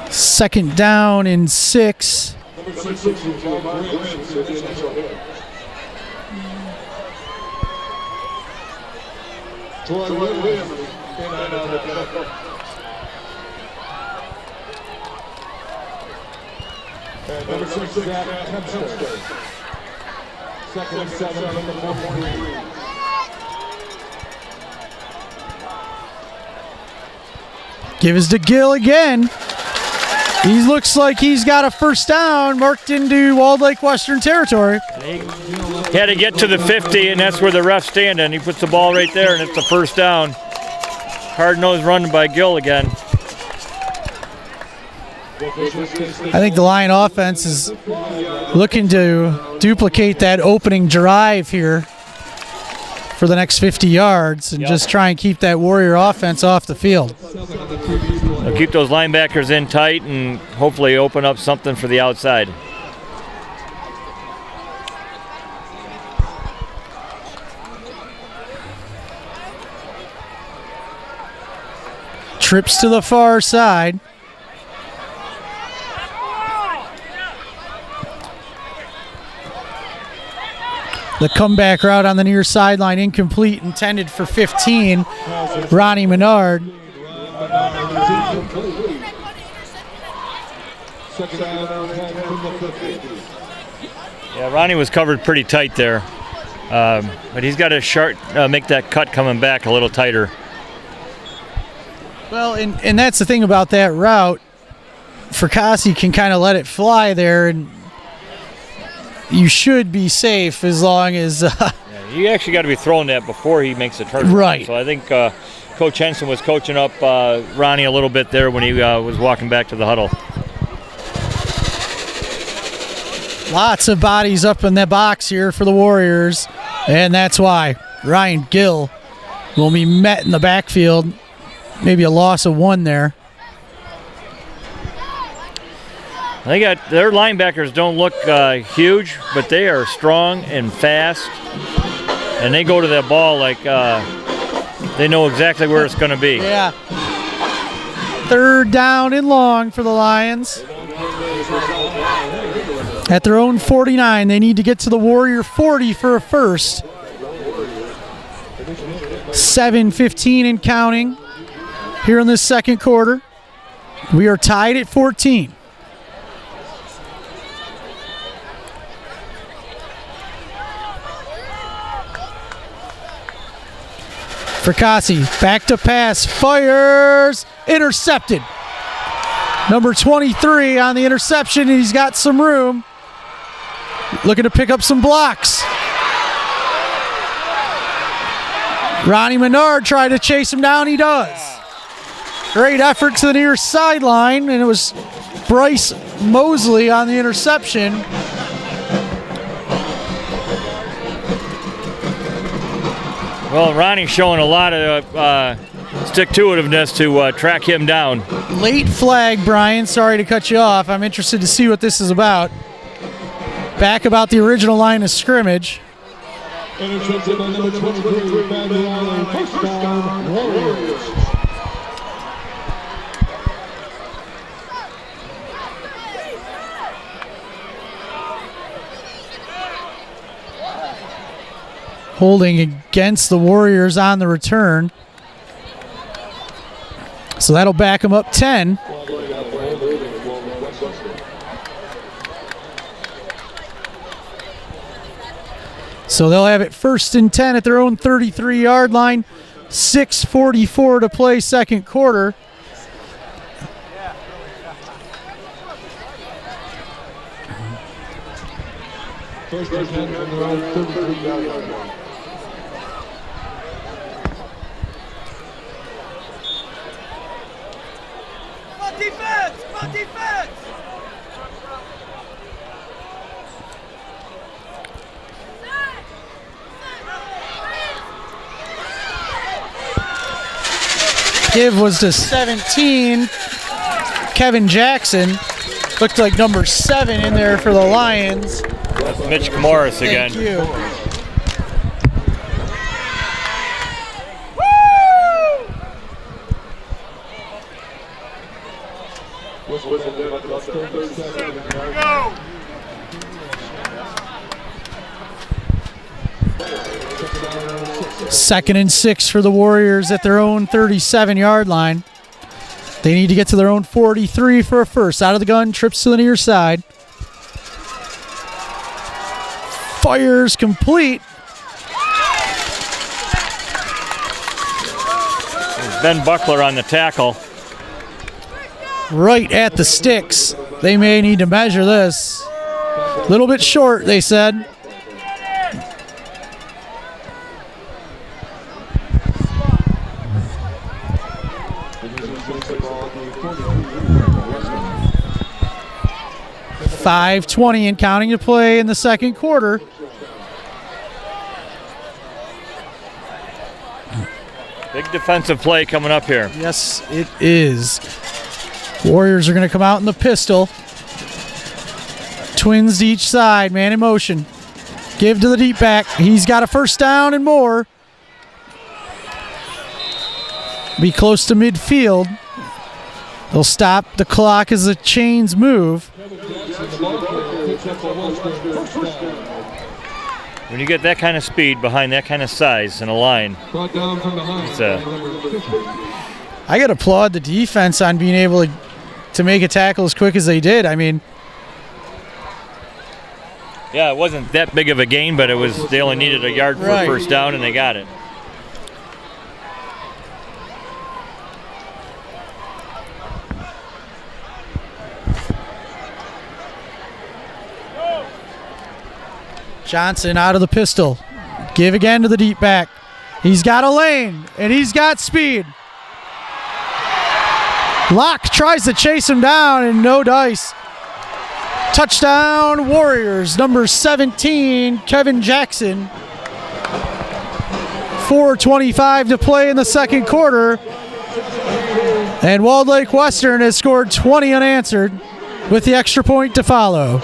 Second down and 6.
Number 6, Zach Hempstead. Second and 7 from the 43.
Give us to Gill again. He looks like he's got a first down marked into Walled Lake Western Territory.
He had to get to the 50, and that's where the ref's standing. He puts the ball right there, and it's the first down. Hard-nosed run by Gill again.
I think the Lion offense is looking to duplicate that opening drive here for the next 50 yards and just try and keep that Warrior offense off the field.
They'll keep those linebackers in tight and hopefully open up something for the outside.
Trips to the far side. The comeback route on the near sideline incomplete, intended for 15. Ronnie Menard.
Second down, 10 from the 50.
Yeah, Ronnie was covered pretty tight there, but he's got to make that cut coming back a little tighter.
Well, and that's the thing about that route. Fracassi can kind of let it fly there, and you should be safe as long as...
You actually got to be throwing that before he makes the turn.
Right.
So I think Coach Henson was coaching up Ronnie a little bit there when he was walking back to the huddle.
Lots of bodies up in the box here for the Warriors, and that's why Ryan Gill will be met in the backfield. Maybe a loss of 1 there.
Their linebackers don't look huge, but they are strong and fast, and they go to that ball like they know exactly where it's going to be.
Yeah. 3rd down and long for the Lions. At their own 49, they need to get to the Warrior 40 for a first. 7:15 and counting here in this second quarter. We are tied at 14. Fracassi, back to pass, fires, intercepted. Number 23 on the interception, and he's got some room. Looking to pick up some blocks. Ronnie Menard tried to chase him down, he does. Great effort to the near sideline, and it was Bryce Mosley on the interception.
Well, Ronnie's showing a lot of stick-to-itiveness to track him down.
Late flag, Brian. Sorry to cut you off. I'm interested to see what this is about. Back about the original line of scrimmage.
Intercepted by number 23, Matthew Allen. First down, Warriors.
Holding against the Warriors on the return. So that'll back them up 10. So they'll have it 1st and 10 at their own 33-yard line. 6:44 to play second quarter.
First and 10 from their own 33-yard line.
Come on, defense! Come on, defense!
Give was to 17. Kevin Jackson looked like number 7 in there for the Lions.
That's Mitch Morris again.
Thank you. Second and 6 for the Warriors at their own 37-yard line. They need to get to their own 43 for a first. Out of the gun, trips to the near side. Fires complete.
Ben Buckler on the tackle.
Right at the sticks. They may need to measure this. A little bit short, they said. .520 and counting to play in the second quarter.
Big defensive play coming up here.
Yes, it is. Warriors are going to come out in the pistol. Twins to each side, man in motion. Give to the deep back. He's got a first down and more. Be close to midfield. They'll stop the clock as the chains move.
When you get that kind of speed behind that kind of size in a line,
I got to applaud the defense on being able to make a tackle as quick as they did. I mean,
Yeah, it wasn't that big of a gain, but they only needed a yard for a first down, and they got it.
Johnson out of the pistol. Give again to the deep back. He's got a lane, and he's got speed. Locke tries to chase him down, and no dice. Touchdown, Warriors. Number 17, Kevin Jackson. 4:25 to play in the second quarter. And Walled Lake Western has scored 20 unanswered with the extra point to follow.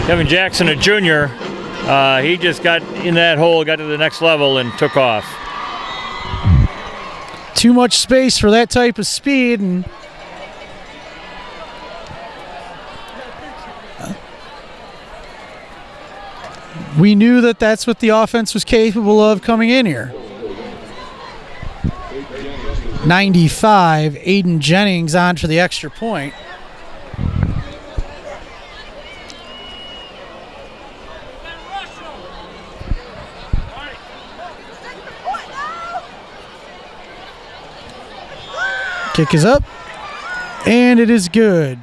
Kevin Jackson, a junior, he just got in that hole, got to the next level, and took off.
Too much space for that type of speed, and we knew that that's what the offense was capable of coming in here. 95, Aiden Jennings on for the extra point. Kick is up, and it is good.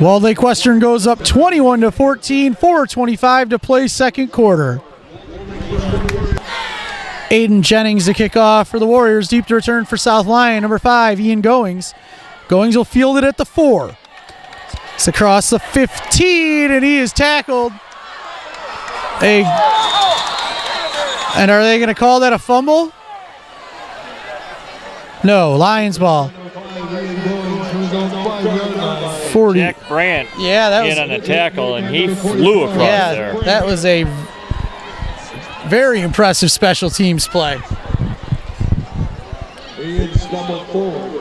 Walled Lake Western goes up 21-14, 4:25 to play second quarter. Aiden Jennings to kick off for the Warriors. Deep to return for South Lyon. Number 5, Ian Goings. Goings will field it at the 4. It's across the 15, and he is tackled. And are they going to call that a fumble? No, Lions ball. 40.
Jack Brandt
was
on the tackle, and he flew across there.
That was a very impressive special teams play.
It's number 4.
No,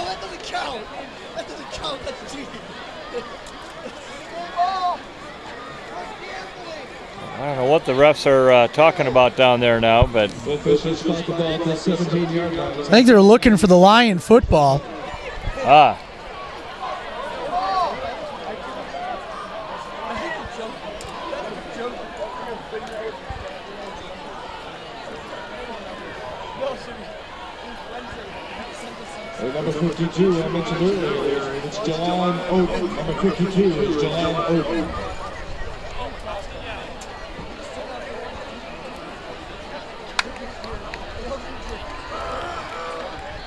that doesn't count. That doesn't count. That's cheating.
I don't know what the refs are talking about down there now, but
Officials talk about the 17-yard line.
I think they're looking for the Lion football.
Number 52, I mentioned earlier, it's Jalan Oden. Number 52 is Jalan Oden.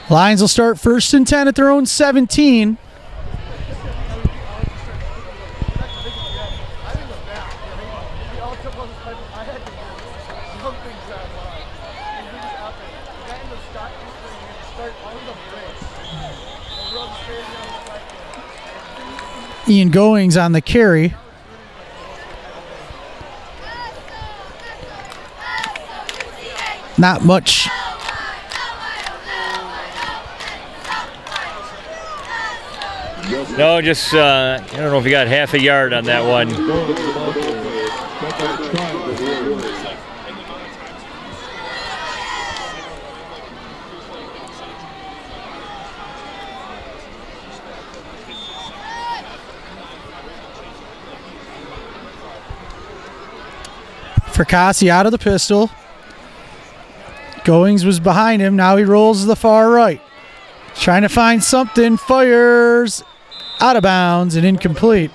Lions will start 1st and 10 at their own 17. Ian Goings on the carry. Not much.
no, just I don't know if he got half a yard on that one.
Fracassi out of the pistol. Goings was behind him. Now he rolls to the far right. Trying to find something. Fires out of bounds and incomplete.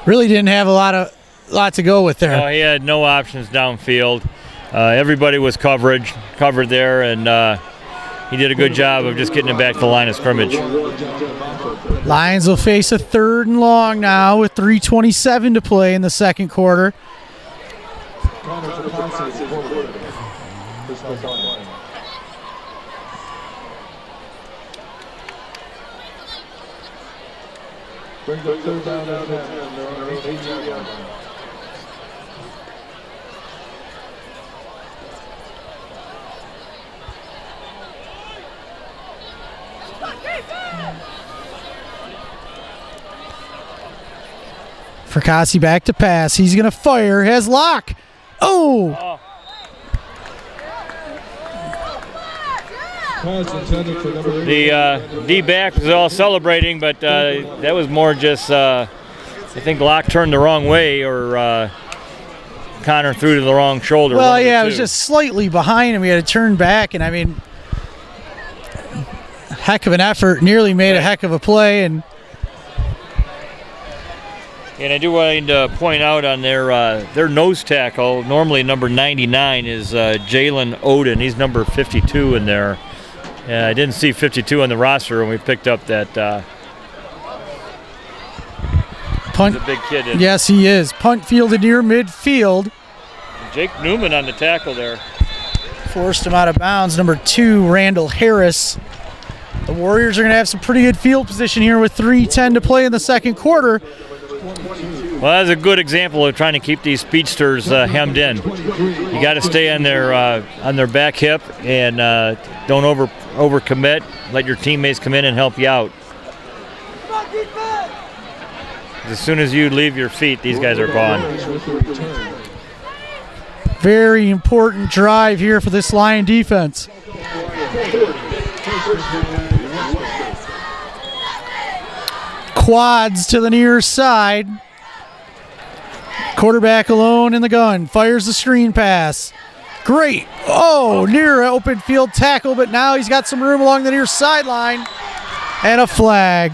Really didn't have a lot to go with there.
No, he had no options downfield. Everybody was covered there, and he did a good job of just getting it back to the line of scrimmage.
Lions will face a 3rd and long now with 3:27 to play in the second quarter.
Brings up 3rd down and 10. They're on their 8-yard line.
Fracassi back to pass. He's going to fire. Has Locke. Oh!
The D-back was all celebrating, but that was more just, I think Locke turned the wrong way, or Connor threw to the wrong shoulder.
Well, yeah, it was just slightly behind him. He had to turn back, and I mean, heck of an effort. Nearly made a heck of a play, and
I do want to point out on their nose tackle, normally number 99 is Jalen Oden. He's number 52 in there. I didn't see 52 on the roster when we picked up that.
Punt.
He's a big kid.
Yes, he is. Punt fielded near midfield.
Jake Newman on the tackle there.
Forced him out of bounds. Number 2, Randall Harris. The Warriors are going to have some pretty good field position here with 3:10 to play in the second quarter.
Well, that's a good example of trying to keep these speedsters hemmed in. You got to stay on their back hip and don't overcommit. Let your teammates come in and help you out. As soon as you leave your feet, these guys are gone.
Very important drive here for this Lion defense. Quads to the near side. Quarterback alone in the gun. Fires the screen pass. Great. Oh, near open field tackle, but now he's got some room along the near sideline. And a flag.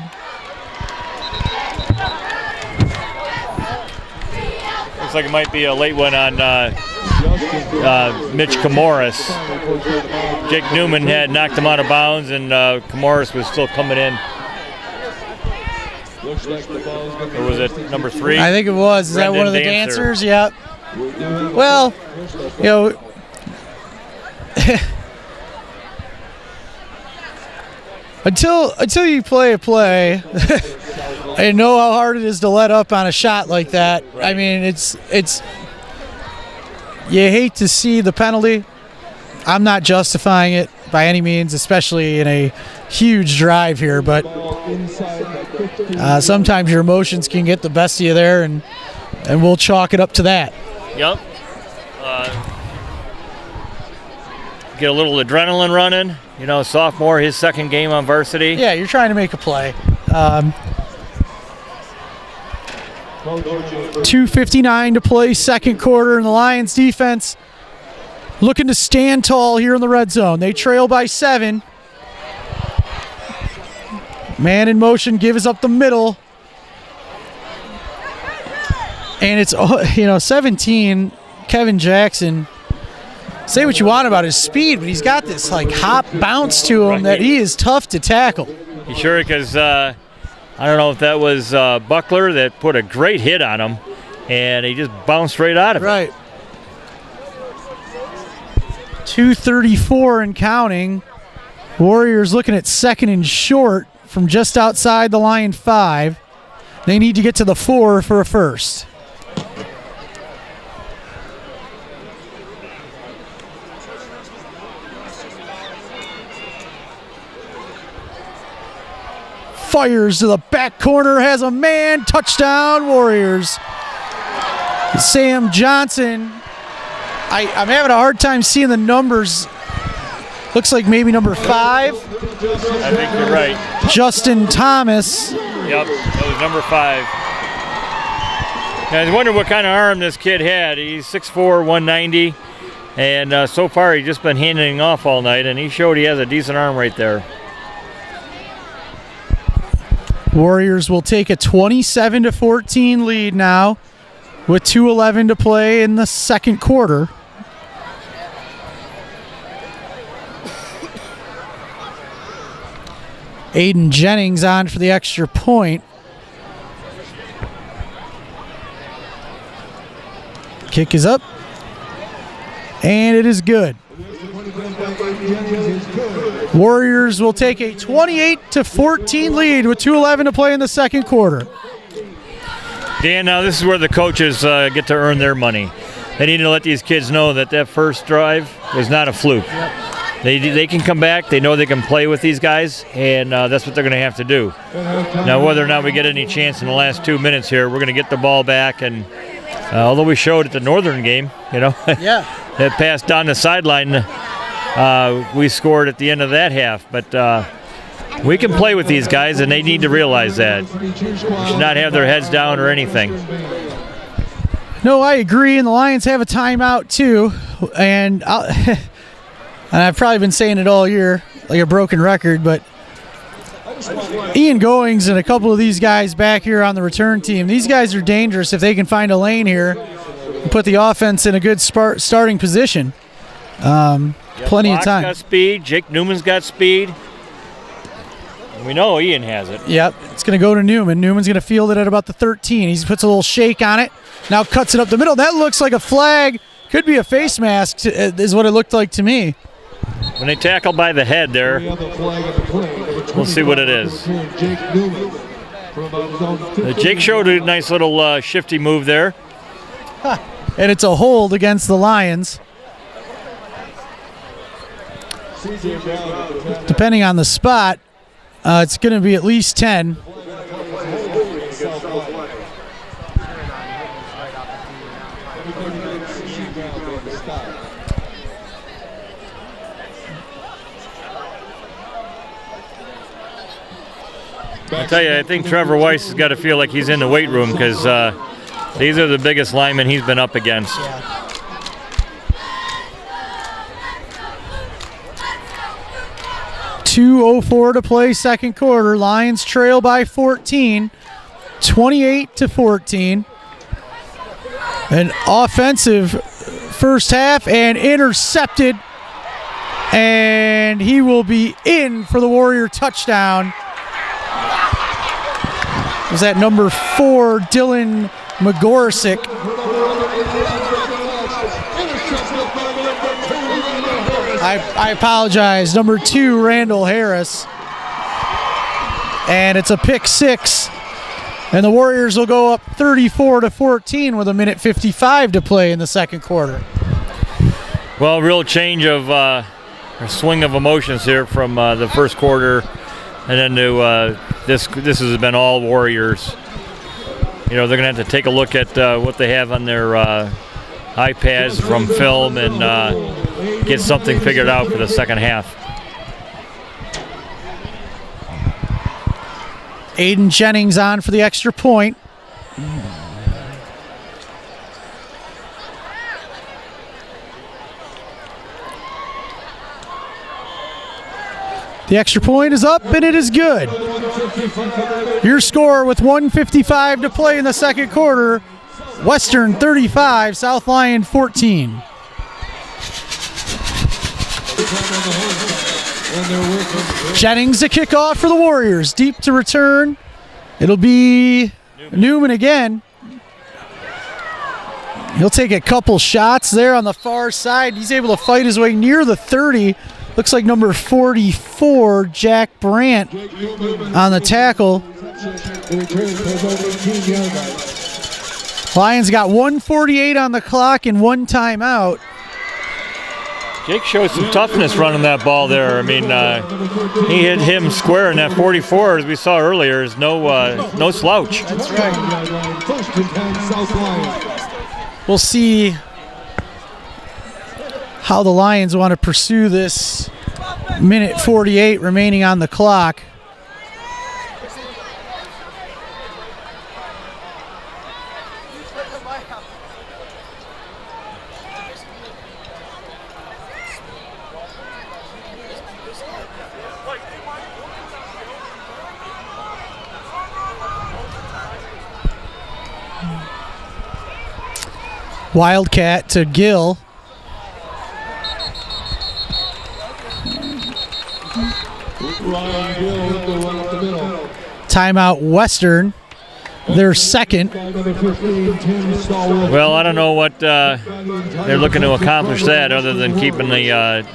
Looks like it might be a late one on Mitch Camoris. Jake Newman had knocked him out of bounds, and Camoris was still coming in. Or was it number 3?
I think it was. Is that one of the dancers? Yep. Well, you know, until you play a play and know how hard it is to let up on a shot like that, right. I mean, it's you hate to see the penalty. I'm not justifying it by any means, especially in a huge drive here, but sometimes your emotions can get the best of you there, and we'll chalk it up to that.
Yep. Get a little adrenaline running. You know, sophomore, his second game on varsity.
Yeah, you're trying to make a play. 2:59 to play, second quarter, and the Lions defense looking to stand tall here in the red zone. They trail by 7. Man in motion, gives up the middle. And it's, 17, Kevin Jackson. Say what you want about his speed, but he's got this like hop bounce to him that he is tough to tackle.
You sure? Because I don't know if that was Buckler that put a great hit on him, and he just bounced right out of it.
Right. 2:34 and counting. Warriors looking at second and short from just outside the Lion 5. They need to get to the 4 for a first. Fires to the back corner, has a man, touchdown Warriors. Sam Johnson, I'm having a hard time seeing the numbers. Looks like maybe number 5.
I think you're right.
Justin Thomas.
Yep, that was number 5. I was wondering what kind of arm this kid had. He's 6'4", 190, and so far he's just been handing off all night, and he showed he has a decent arm right there.
Warriors will take a 27-14 lead now with 2:11 to play in the second quarter. Aiden Jennings on for the extra point. Kick is up. And it is good. Warriors will take a 28-14 lead with 2:11 to play in the second quarter.
Dan, now this is where the coaches get to earn their money. They need to let these kids know that first drive was not a fluke.
Yep.
They can come back. They know they can play with these guys, and that's what they're going to have to do. Now, whether or not we get any chance in the last 2 minutes here, we're going to get the ball back. And although we showed at the Northern game,
Yeah.
that pass down the sideline, we scored at the end of that half. But we can play with these guys, and they need to realize that. They should not have their heads down or anything.
No, I agree, and the Lions have a timeout too. And and I've probably been saying it all year, like a broken record, but Ian Goings and a couple of these guys back here on the return team, these guys are dangerous if they can find a lane here and put the offense in a good starting position. Plenty of time.
Got speed. Jake Newman's got speed. We know Ian has it.
Yep, it's going to go to Newman. Newman's going to field it at about the 13. He puts a little shake on it. Now cuts it up the middle. That looks like a flag. Could be a face mask, is what it looked like to me.
When they tackle by the head there, we'll see what it is. Jake showed a nice little shifty move there.
And it's a hold against the Lions. Depending on the spot, it's going to be at least 10.
I tell you, I think Trevor Weiss has got to feel like he's in the weight room because these are the biggest linemen he's been up against.
Yeah. 2:04 to play, second quarter. Lions trail by 14, 28-14. An offensive first half and intercepted. And he will be in for the Warrior touchdown. Was that number 4, Dylan Magorsic? I apologize. Number 2, Randall Harris. And it's a pick 6. And the Warriors will go up 34-14 with 1:55 to play in the second quarter.
Well, real change of a swing of emotions here from the first quarter and then to this has been all Warriors. They're going to have to take a look at what they have on their iPads from film and get something figured out for the second half.
Aiden Jennings on for the extra point. The extra point is up, and it is good. Your score with 1:55 to play in the second quarter, Western 35, South Lyon 14. Jennings a kickoff for the Warriors. Deep to return. It'll be Newman again. He'll take a couple shots there on the far side. He's able to fight his way near the 30. Looks like number 44, Jack Brandt, on the tackle. Lions got 1:48 on the clock and 1 timeout.
Jake showed some toughness running that ball there. I mean, he hit him square in that 44, as we saw earlier. Is no slouch.
That's right. We'll see how the Lions want to pursue this. 1:48 remaining on the clock. Wildcat to Gill. Timeout Western, their second.
Well, I don't know what they're looking to accomplish that other than keeping the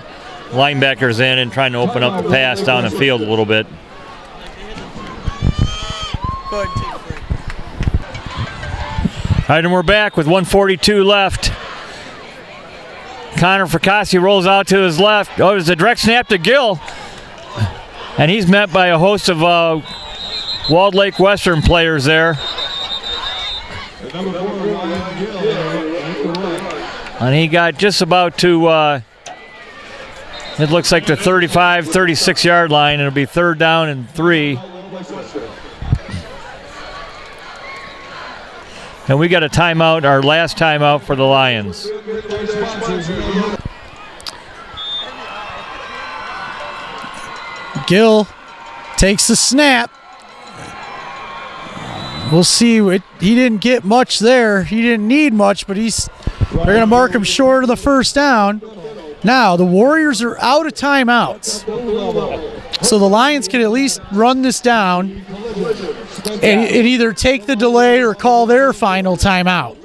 linebackers in and trying to open up the pass down the field a little bit. All right, and we're back with 1:42 left. Connor Fracassi rolls out to his left. Oh, there's a direct snap to Gill. And he's met by a host of Walled Lake Western players there. And he got just about to, it looks like the 35, 36 yard line. It'll be 3rd down and 3. And we got a timeout, our last timeout for the Lions.
Gill takes the snap. We'll see. He didn't get much there. He didn't need much, but they're going to mark him short of the 1st down. Now, the Warriors are out of timeouts. So the Lions can at least run this down and either take the delay or call their final timeout.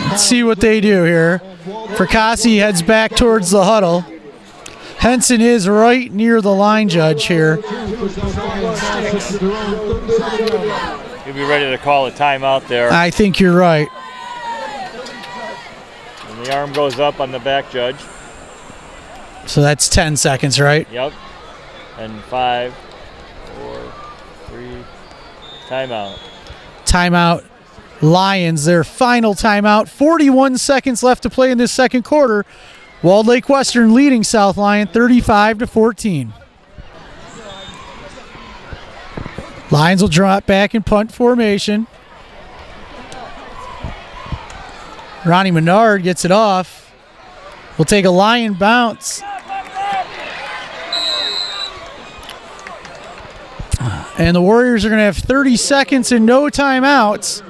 Let's see what they do here. Fracassi heads back towards the huddle. Henson is right near the line judge here.
He'll be ready to call a timeout there.
I think you're right.
And the arm goes up on the back judge.
So that's 10 seconds, right?
Yep. And 5, 4, 3, timeout.
Timeout. Lions, their final timeout. 41 seconds left to play in this second quarter. Walled Lake Western leading South Lyon 35-14. Lions will drop back in punt formation. Ronnie Menard gets it off. We'll take a Lion bounce. And the Warriors are going to have 30 seconds and no timeouts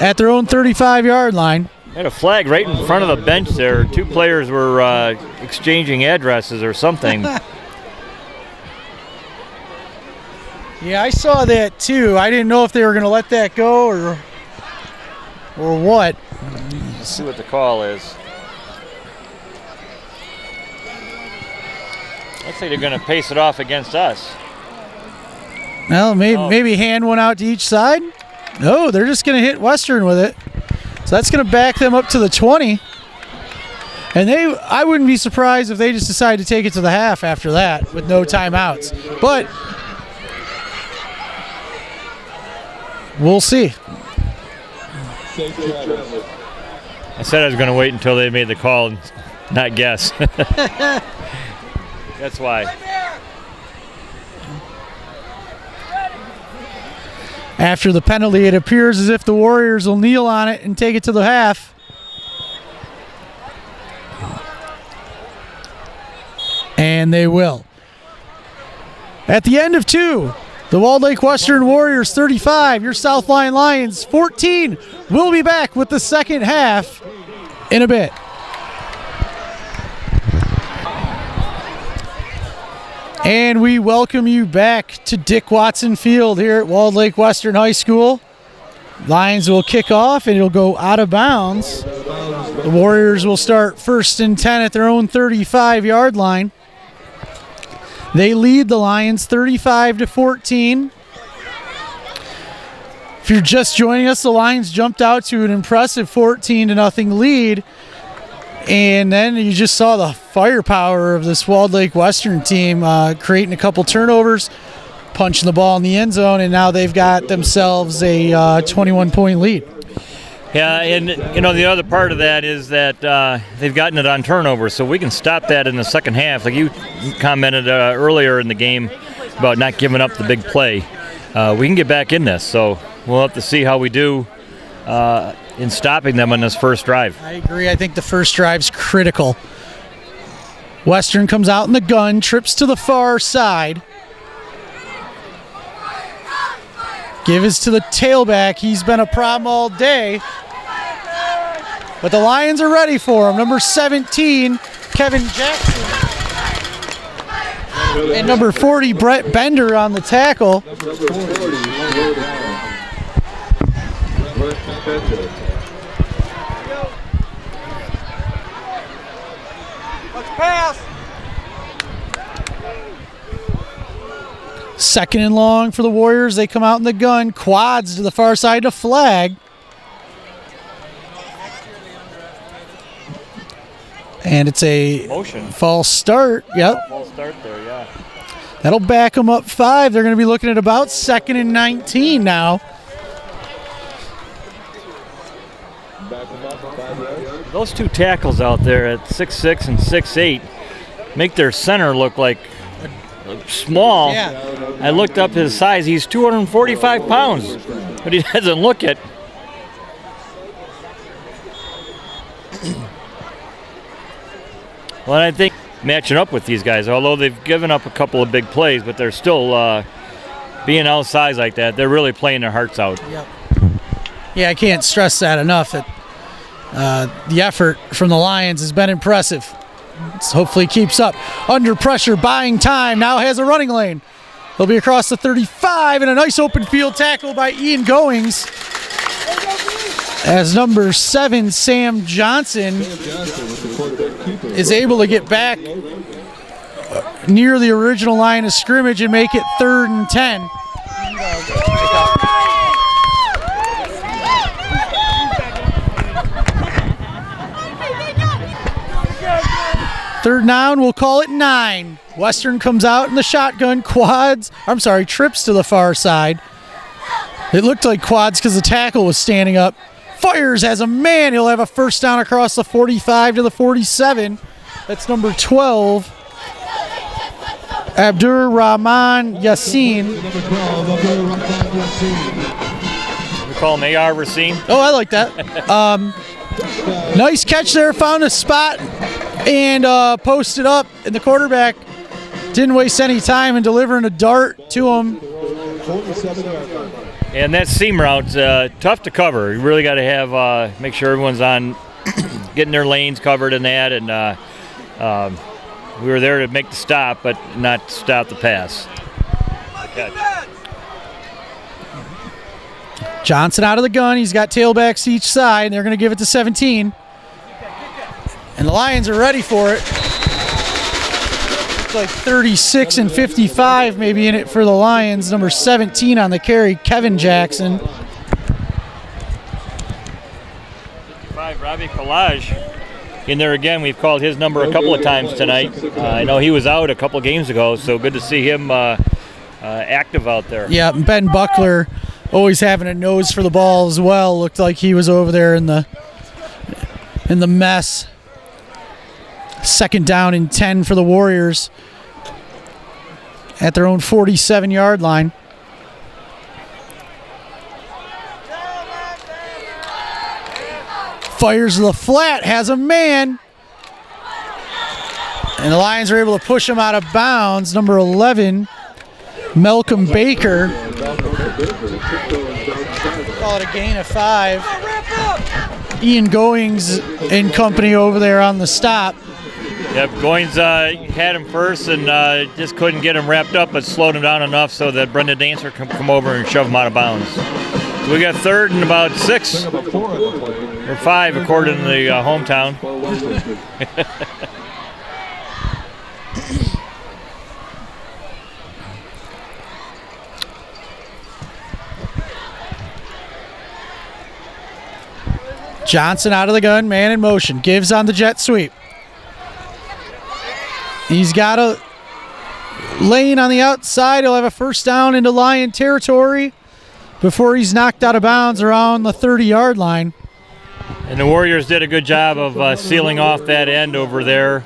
at their own 35-yard line.
Had a flag right in front of the bench there. 2 players were exchanging addresses or something.
Yeah, I saw that too. I didn't know if they were going to let that go or what.
Let's see what the call is. Looks like they're going to pace it off against us.
Well, maybe hand one out to each side. No, they're just going to hit Western with it. So that's going to back them up to the 20. And I wouldn't be surprised if they just decide to take it to the half after that with no timeouts. But we'll see.
I said I was going to wait until they made the call and not guess. That's why.
After the penalty, it appears as if the Warriors will kneel on it and take it to the half. And they will. At the end of 2, the Walled Lake Western Warriors 35, your South Lyon Lions 14. We'll be back with the second half in a bit. And we welcome you back to Dick Watson Field here at Walled Lake Western High School. Lions will kick off and it'll go out of bounds. The Warriors will start 1st and 10 at their own 35-yard line. They lead the Lions 35-14. If you're just joining us, the Lions jumped out to an impressive 14-0 lead. And then you just saw the firepower of this Walled Lake Western team creating a couple turnovers, punching the ball in the end zone, and now they've got themselves a 21-point lead.
Yeah, and the other part of that is that they've gotten it on turnovers, so we can stop that in the second half. Like you commented earlier in the game about not giving up the big play. We can get back in this, so we'll have to see how we do in stopping them on this first drive.
I agree. I think the first drive's critical. Western comes out in the gun, trips to the far side. Give is to the tailback. He's been a problem all day. But the Lions are ready for him. Number 17, Kevin Jackson. And number 40, Brett Bender on the tackle.
Let's pass.
Second and long for the Warriors. They come out in the gun. Quads to the far side to flag. And it's a
Motion.
false start. Yep.
False start there, yeah.
That'll back them up 5. They're going to be looking at about 2nd and 19 now.
Those two tackles out there at 6'6" and 6'8" make their center look like small.
Yeah.
I looked up his size. He's 245 pounds, but he doesn't look it. Well, I think matching up with these guys, although they've given up a couple of big plays, but they're still being outsized like that. They're really playing their hearts out.
Yep. Yeah, I can't stress that enough. That the effort from the Lions has been impressive. Hopefully keeps up. Under pressure, buying time. Now has a running lane. He'll be across the 35, and a nice open field tackle by Ian Goings. As number 7, Sam Johnson, is able to get back near the original line of scrimmage and make it 3rd and 10. Third down, we'll call it 9. Western comes out in the shotgun, trips to the far side. It looked like quads because the tackle was standing up. Fires as a man. He'll have a first down across the 45 to the 47. That's number 12. Abdur Rahman Yassin.
We call him AR Racine.
Oh, I like that. Nice catch there. Found a spot and posted up. And the quarterback didn't waste any time in delivering a dart to him.
And that seam route's tough to cover. You really got to have make sure everyone's on getting their lanes covered in that. And we were there to make the stop, but not stop the pass.
Johnson out of the gun. He's got tailbacks each side. They're going to give it to 17. And the Lions are ready for it. Looks like 36 and 55 maybe in it for the Lions. Number 17 on the carry, Kevin Jackson.
5, Robbie Collage in there again. We've called his number a couple of times tonight. I know he was out a couple of games ago, so good to see him active out there.
Yeah, Ben Buckler always having a nose for the ball as well. Looked like he was over there in the mess. 2nd down and 10 for the Warriors at their own 47-yard line. Fires the flat, has a man. And the Lions are able to push him out of bounds. Number 11, Malcolm Baker. Call it a gain of 5. Ian Goings and company over there on the stop.
Yep, Goins had him first and just couldn't get him wrapped up, but slowed him down enough so that Brendan Dancer can come over and shove him out of bounds. So we got 3rd and about 6, or 5 according to the hometown.
Johnson out of the gun, man in motion, gives on the jet sweep. He's got a lane on the outside. He'll have a first down into Lion territory before he's knocked out of bounds around the 30-yard line.
And the Warriors did a good job of sealing off that end over there,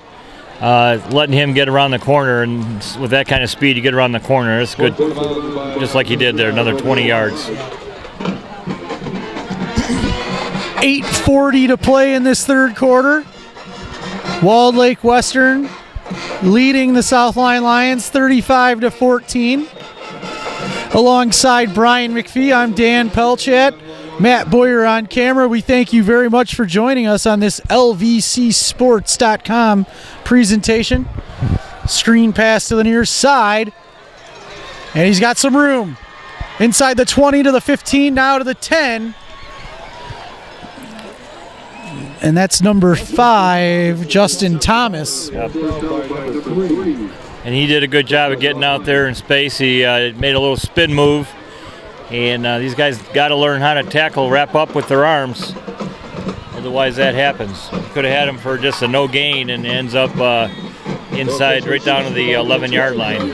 letting him get around the corner. And with that kind of speed, you get around the corner. It's good, just like he did there, another 20 yards.
8:40 to play in this 3rd quarter. Walled Lake Western leading the South Lyon Lions 35-14. Alongside Brian McPhee, I'm Dan Pelchat. Matt Boyer on camera. We thank you very much for joining us on this LVCsports.com presentation. Screen pass to the near side. And he's got some room. Inside the 20 to the 15, now to the 10. And that's number 5, Justin Thomas.
Yep. And he did a good job of getting out there in space. He made a little spin move. And these guys got to learn how to tackle, wrap up with their arms. otherwise that happens. Could have had him for just a no gain and ends up inside right down to the 11-yard line.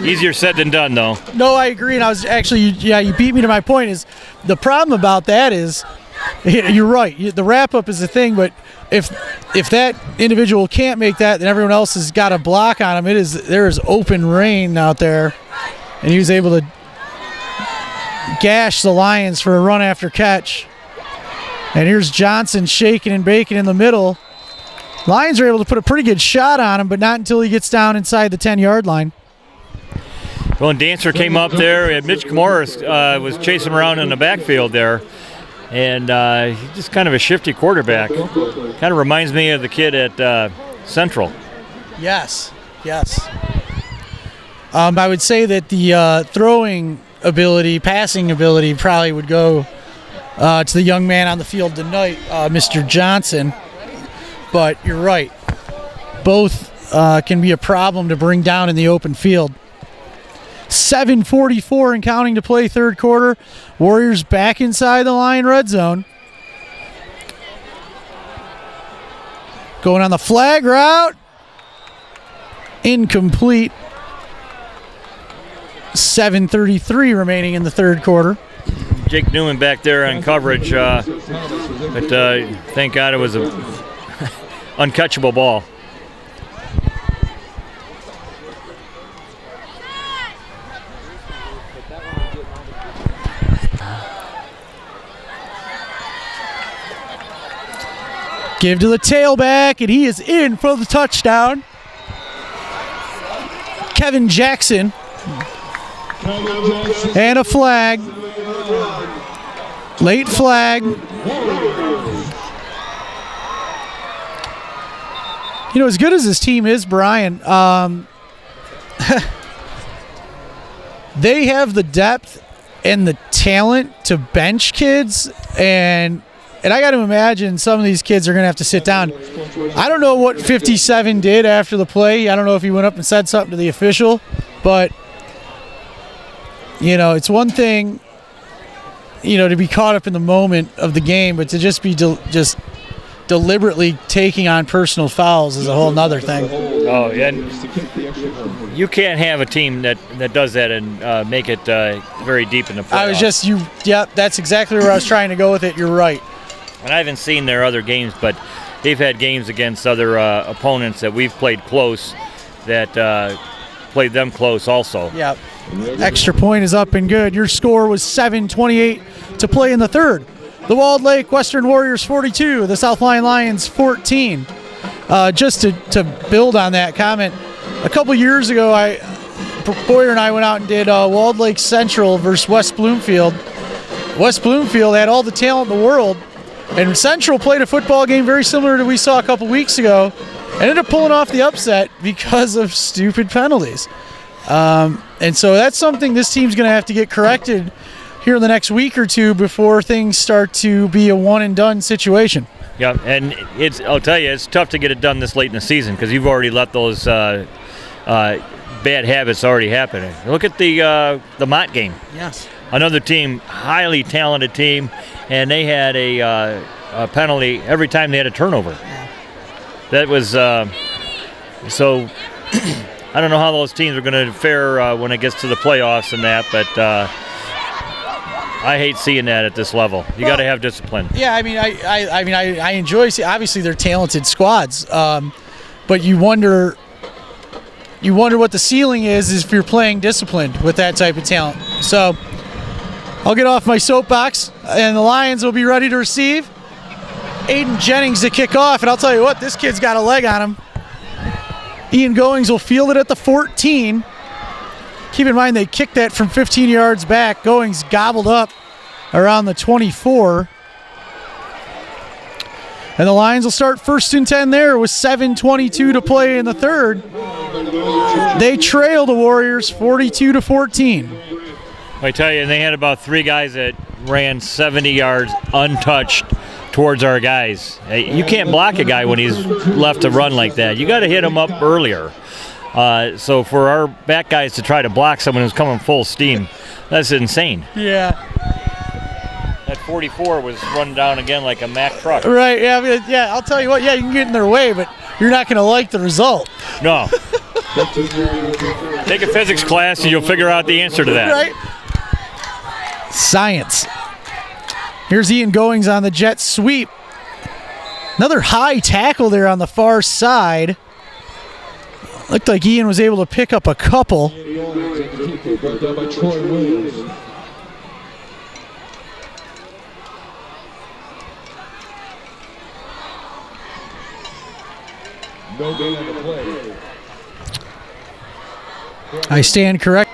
Easier said than done, though.
No, I agree, and I was actually, you beat me to my point. Is the problem about that is, you're right. The wrap up is the thing, but if that individual can't make that, then everyone else has got a block on him. There is open rain out there, and he was able to gash the Lions for a run after catch. And here's Johnson shaking and baking in the middle. Lions are able to put a pretty good shot on him, but not until he gets down inside the 10-yard line.
Well, and Dancer came up there, and Mitch Morris was chasing around in the backfield there. And he's just kind of a shifty quarterback. Kind of reminds me of the kid at Central.
Yes. I would say that the throwing ability, passing ability probably would go to the young man on the field tonight, Mr. Johnson. But you're right. Both can be a problem to bring down in the open field. 7:44 and counting to play third quarter. Warriors back inside the Lion red zone. Going on the flag route. Incomplete. 7:33 remaining in the third quarter.
Jake Newman back there on coverage, but thank God it was a uncatchable ball.
Give to the tailback, and he is in for the touchdown. Kevin Jackson. And a flag. Late flag. You know, as good as this team is, Brian, they have the depth and the talent to bench kids, and I got to imagine some of these kids are going to have to sit down. I don't know what 57 did after the play. I don't know if he went up and said something to the official, but, you know, it's one thing, you know, to be caught up in the moment of the game, but to just be just deliberately taking on personal fouls is a whole nother thing.
Oh, yeah. You can't have a team that does that and make it very deep in the playoffs.
That's exactly where I was trying to go with it. You're right.
And I haven't seen their other games, but they've had games against other opponents that we've played close that played them close also.
Yeah. Extra point is up and good. Your score was 7:28 to play in the third. The Walled Lake Western Warriors 42, the South Lyon Lions 14. Just to build on that comment, a couple years ago, Boyer and I went out and did Walled Lake Central versus West Bloomfield. West Bloomfield had all the talent in the world, and Central played a football game very similar to we saw a couple weeks ago, and ended up pulling off the upset because of stupid penalties. And so that's something this team's going to have to get corrected here in the next week or two before things start to be a one-and-done situation.
Yeah, and I'll tell you, it's tough to get it done this late in the season because you've already let those bad habits already happen. Look at the Mott game.
Yes.
Another team, highly talented team, and they had a penalty every time they had a turnover. That was so. I don't know how those teams are going to fare when it gets to the playoffs and that, but I hate seeing that at this level. You got to have discipline.
Yeah, I mean, I enjoy seeing. Obviously, they're talented squads, but you wonder what the ceiling is if you're playing disciplined with that type of talent. So I'll get off my soapbox, and the Lions will be ready to receive. Aiden Jennings to kick off, and I'll tell you what, this kid's got a leg on him. Ian Goings will field it at the 14. Keep in mind they kicked that from 15 yards back. Goings gobbled up around the 24. And the Lions will start 1st and 10 there with 7:22 to play in the third. They trail the Warriors 42-14.
I tell you, they had about 3 guys that ran 70 yards untouched towards our guys. You can't block a guy when he's left to run like that. You got to hit him up earlier. So for our back guys to try to block someone who's coming full steam, that's insane.
Yeah.
That 44 was run down again like a Mack truck.
Right, yeah, I mean, yeah, I'll tell you what, yeah, you can get in their way, but you're not going to like the result.
No. Take a physics class and you'll figure out the answer to that.
Right? Science. Here's Ian Goings on the jet sweep. Another high tackle there on the far side. Looked like Ian was able to pick up a couple.
Brought down by Troy Williams. No gain on the play.
I stand correct.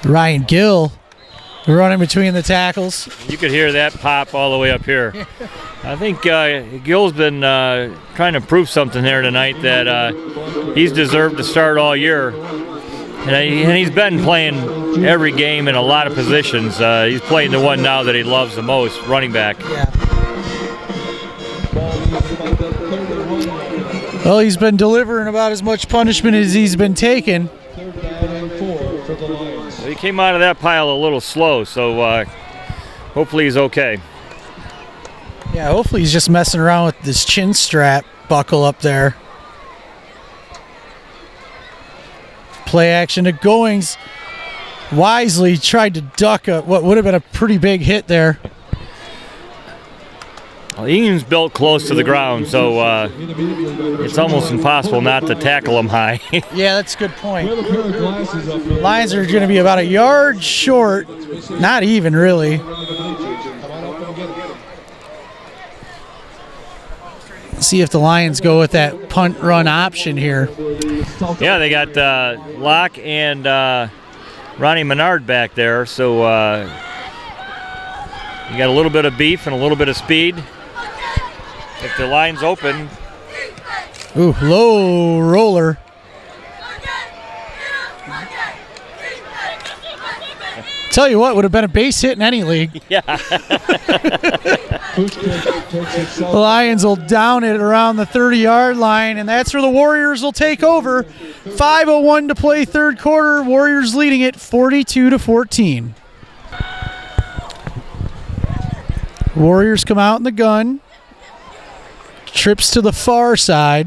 Ryan Gill running between the tackles.
You could hear that pop all the way up here. I think Gill's been trying to prove something there tonight that he's deserved to start all year. And he's been playing every game in a lot of positions. He's playing the one now that he loves the most, running back.
Yeah. Well, he's been delivering about as much punishment as he's been taking.
He came out of that pile a little slow, so hopefully he's okay.
Yeah, hopefully he's just messing around with this chin strap buckle up there. Play action to Goings. Wisely tried to duck what would have been a pretty big hit there.
Well, Ian's built close to the ground, so it's almost impossible not to tackle him high.
Yeah, that's a good point. Lions are going to be about a yard short. Not even, really. See if the Lions go with that punt run option here.
Yeah, they got Locke and Ronnie Menard back there, so you got a little bit of beef and a little bit of speed. If the line's open.
Ooh, low roller. Tell you what, would have been a base hit in any league.
Yeah.
The Lions will down it around the 30-yard line, and that's where the Warriors will take over. 5:01 to play third quarter. Warriors leading it 42-14. Warriors come out in the gun. Trips to the far side.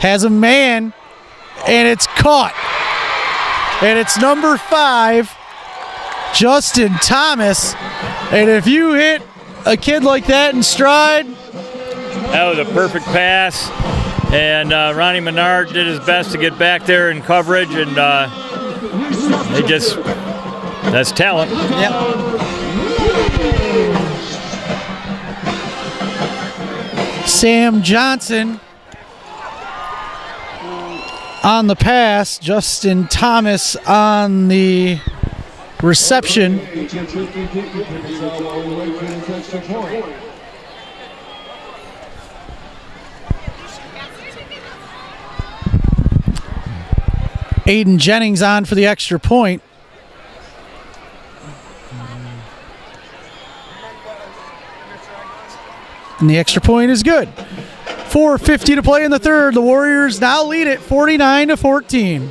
Has a man, and it's caught. And it's number 5, Justin Thomas. And if you hit a kid like that in stride.
That was a perfect pass. And Ronnie Menard did his best to get back there in coverage. And that's talent.
Yep. Sam Johnson on the pass. Justin Thomas on the reception. Aiden Jennings on for the extra point. And the extra point is good. 4:50 to play in the third. The Warriors now lead it 49-14.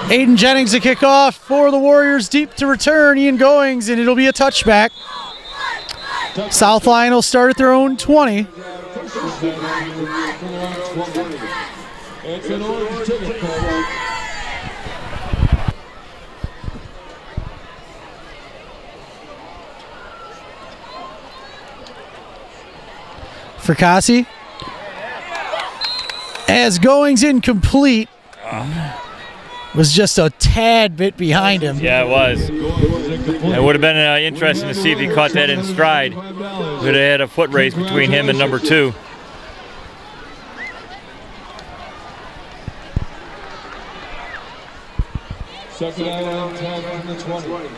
Aiden Jennings to kick off for the Warriors. Deep to return. Ian Goings, and it'll be a touchback. South Lyon will start at their own 20.
It's an orange ticket call.
Fracassi. As Goings incomplete. Was just a tad bit behind him.
Yeah, it was. It would have been interesting to see if he caught that in stride. Would have had a foot race between him and number 2.
Second down, 10 from the 20.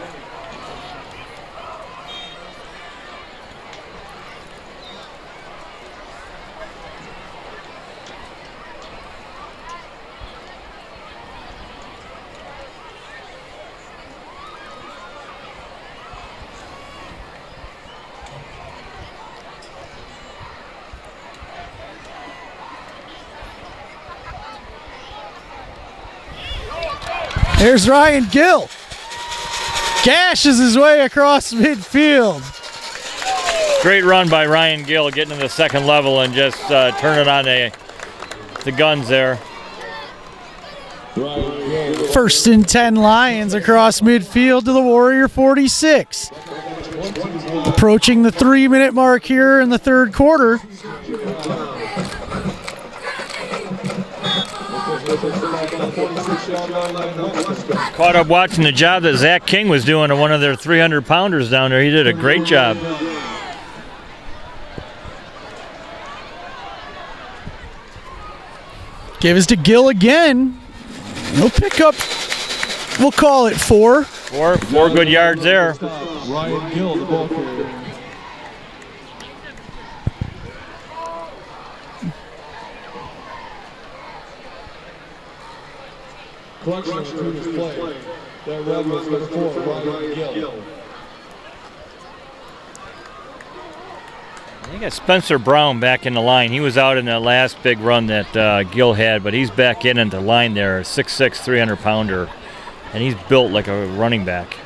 There's Ryan Gill. Gashes his way across midfield.
Great run by Ryan Gill, getting to the second level and just turning on the guns there.
1st and 10 Lions across midfield to the Warrior 46. Approaching the 3-minute mark here in the third quarter.
Caught up watching the job that Zach King was doing to one of their 300-pounders down there. He did a great job.
Give us to Gill again. No pickup. We'll call it 4.
Four good yards there.
Ryan Gill, the ball carrier. Correction to his play. That red was number 4, Ryan Gill.
They got Spencer Brown back in the line. He was out in that last big run that Gill had, but he's back in the line there, 6'6", 300-pounder, and he's built like a running back.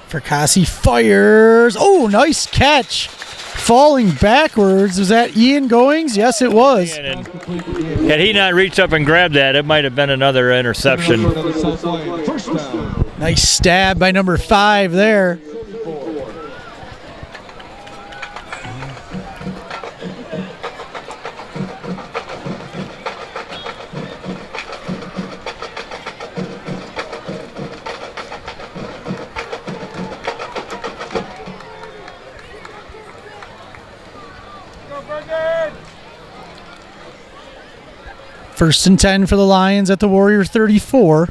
Fracassi fires. Oh, nice catch. Falling backwards. Was that Ian Goings? Yes, it was.
And had he not reached up and grabbed that, it might have been another interception.
Nice stab by number 5 there. First and 10 for the Lions at the Warrior 34.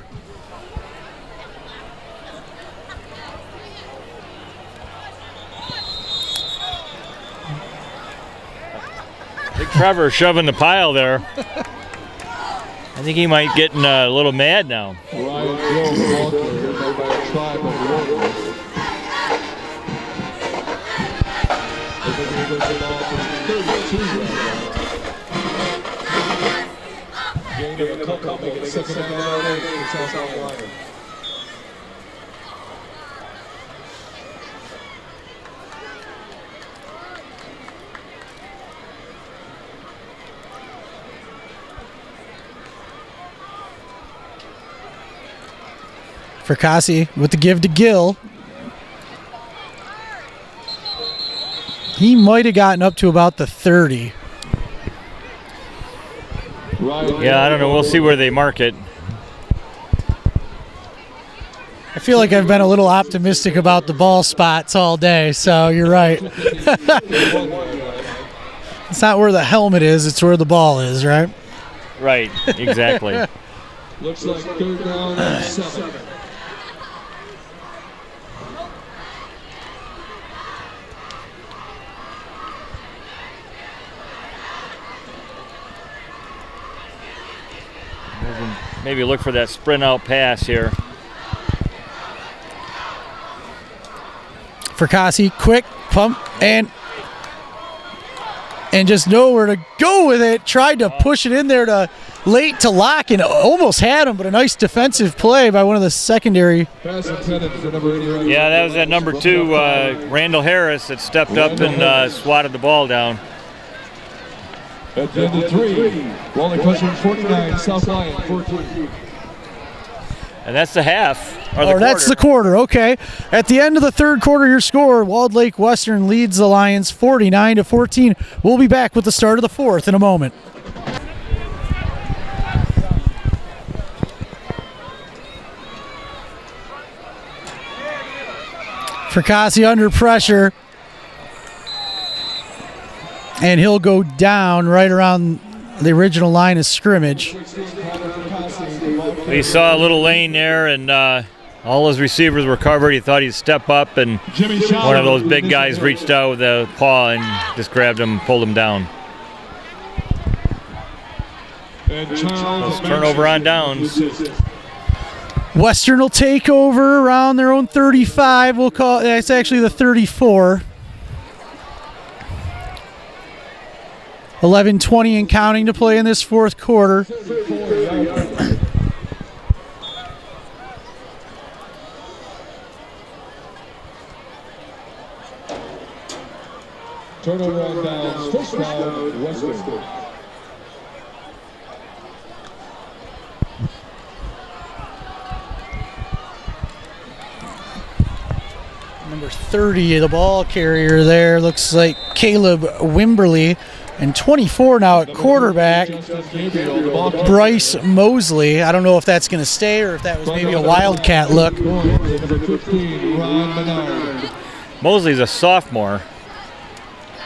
Big Trevor shoving the pile there. I think he might get a little mad now.
Ryan Gill, the ball carrier, made by a tribe of Warriors. He goes along for 32 yards. Gain of a couple, make it 6 down 8 for South Lyon.
Fracassi with the give to Gill. He might have gotten up to about the 30.
Yeah, I don't know. We'll see where they mark it.
I feel like I've been a little optimistic about the ball spots all day, so you're right. It's not where the helmet is, it's where the ball is, right?
Right, exactly.
Looks like 3rd down and 7.
Maybe look for that sprint out pass here.
Fracassi, quick pump and just nowhere to go with it. Tried to push it in there to late to lock and almost had him, but a nice defensive play by one of the secondary.
Pass intended for number 80.
Yeah, that was that number 2, Randall Harris, that stepped up and swatted the ball down.
At the end of 3, Wally Cushing 49, South Lyon 14.
And that's the half.
Or that's the quarter, okay. At the end of the third quarter, your score, Walled Lake Western leads the Lions 49-14. We'll be back with the start of the fourth in a moment. Fracassi under pressure. And he'll go down right around the original line of scrimmage.
He saw a little lane there, and all his receivers were covered. He thought he'd step up, and one of those big guys reached out with a paw and just grabbed him, pulled him down. Let's turnover on downs.
Western will take over around their own 35. We'll call it, it's actually the 34. 11:20 and counting to play in this fourth quarter.
Turnover on downs, first down, Western.
Number 30, the ball carrier there, looks like Caleb Wimberly. And 24 now at quarterback, Bryce Mosley. I don't know if that's going to stay or if that was maybe a Wildcat look.
Mosley's a sophomore,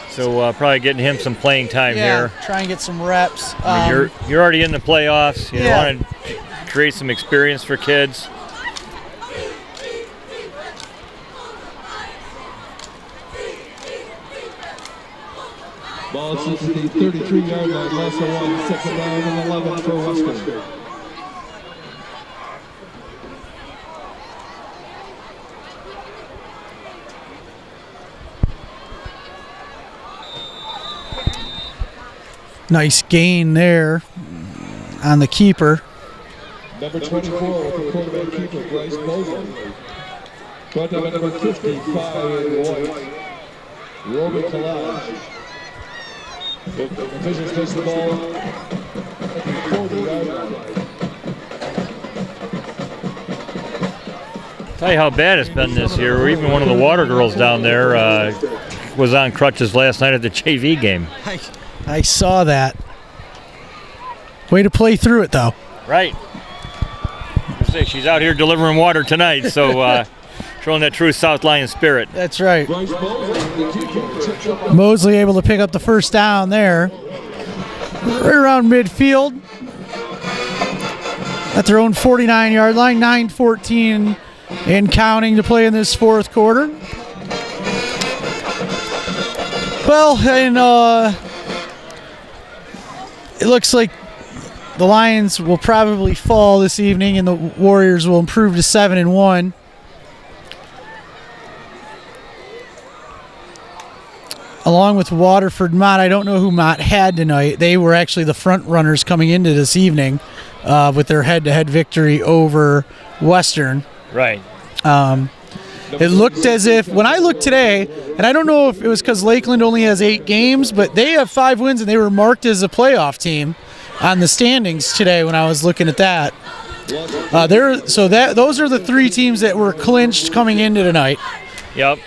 so probably getting him some playing time here.
Try and get some reps.
I mean, you're already in the playoffs. You
Yeah.
want to create some experience for kids.
Ball is at the 33-yard line, last one, second down and 11 for Western.
Nice gain there on the keeper.
Number 24 with the quarterback keeper, Bryce Mosley. Brought down by number 55 in white, Roby Collage. The officials takes the ball at the 40-yard line.
Tell you how bad it's been this year. Even one of the water girls down there was on crutches last night at the JV game.
I saw that. Way to play through it, though.
Right. I say she's out here delivering water tonight, so showing that true South Lyon spirit.
That's right.
Bryce Mosley, the kicker.
Mosley able to pick up the first down there. Right around midfield. At their own 49-yard line. 9:14 and counting to play in this fourth quarter. Well, and it looks like the Lions will probably fall this evening and the Warriors will improve to 7-1. Along with Waterford Mott, I don't know who Mott had tonight. They were actually the front runners coming into this evening with their head-to-head victory over Western.
Right.
It looked as if, when I looked today, and I don't know if it was because Lakeland only has 8 games, but they have 5 wins and they were marked as a playoff team on the standings today when I was looking at that. Those are the 3 teams that were clinched coming into tonight.
Yep.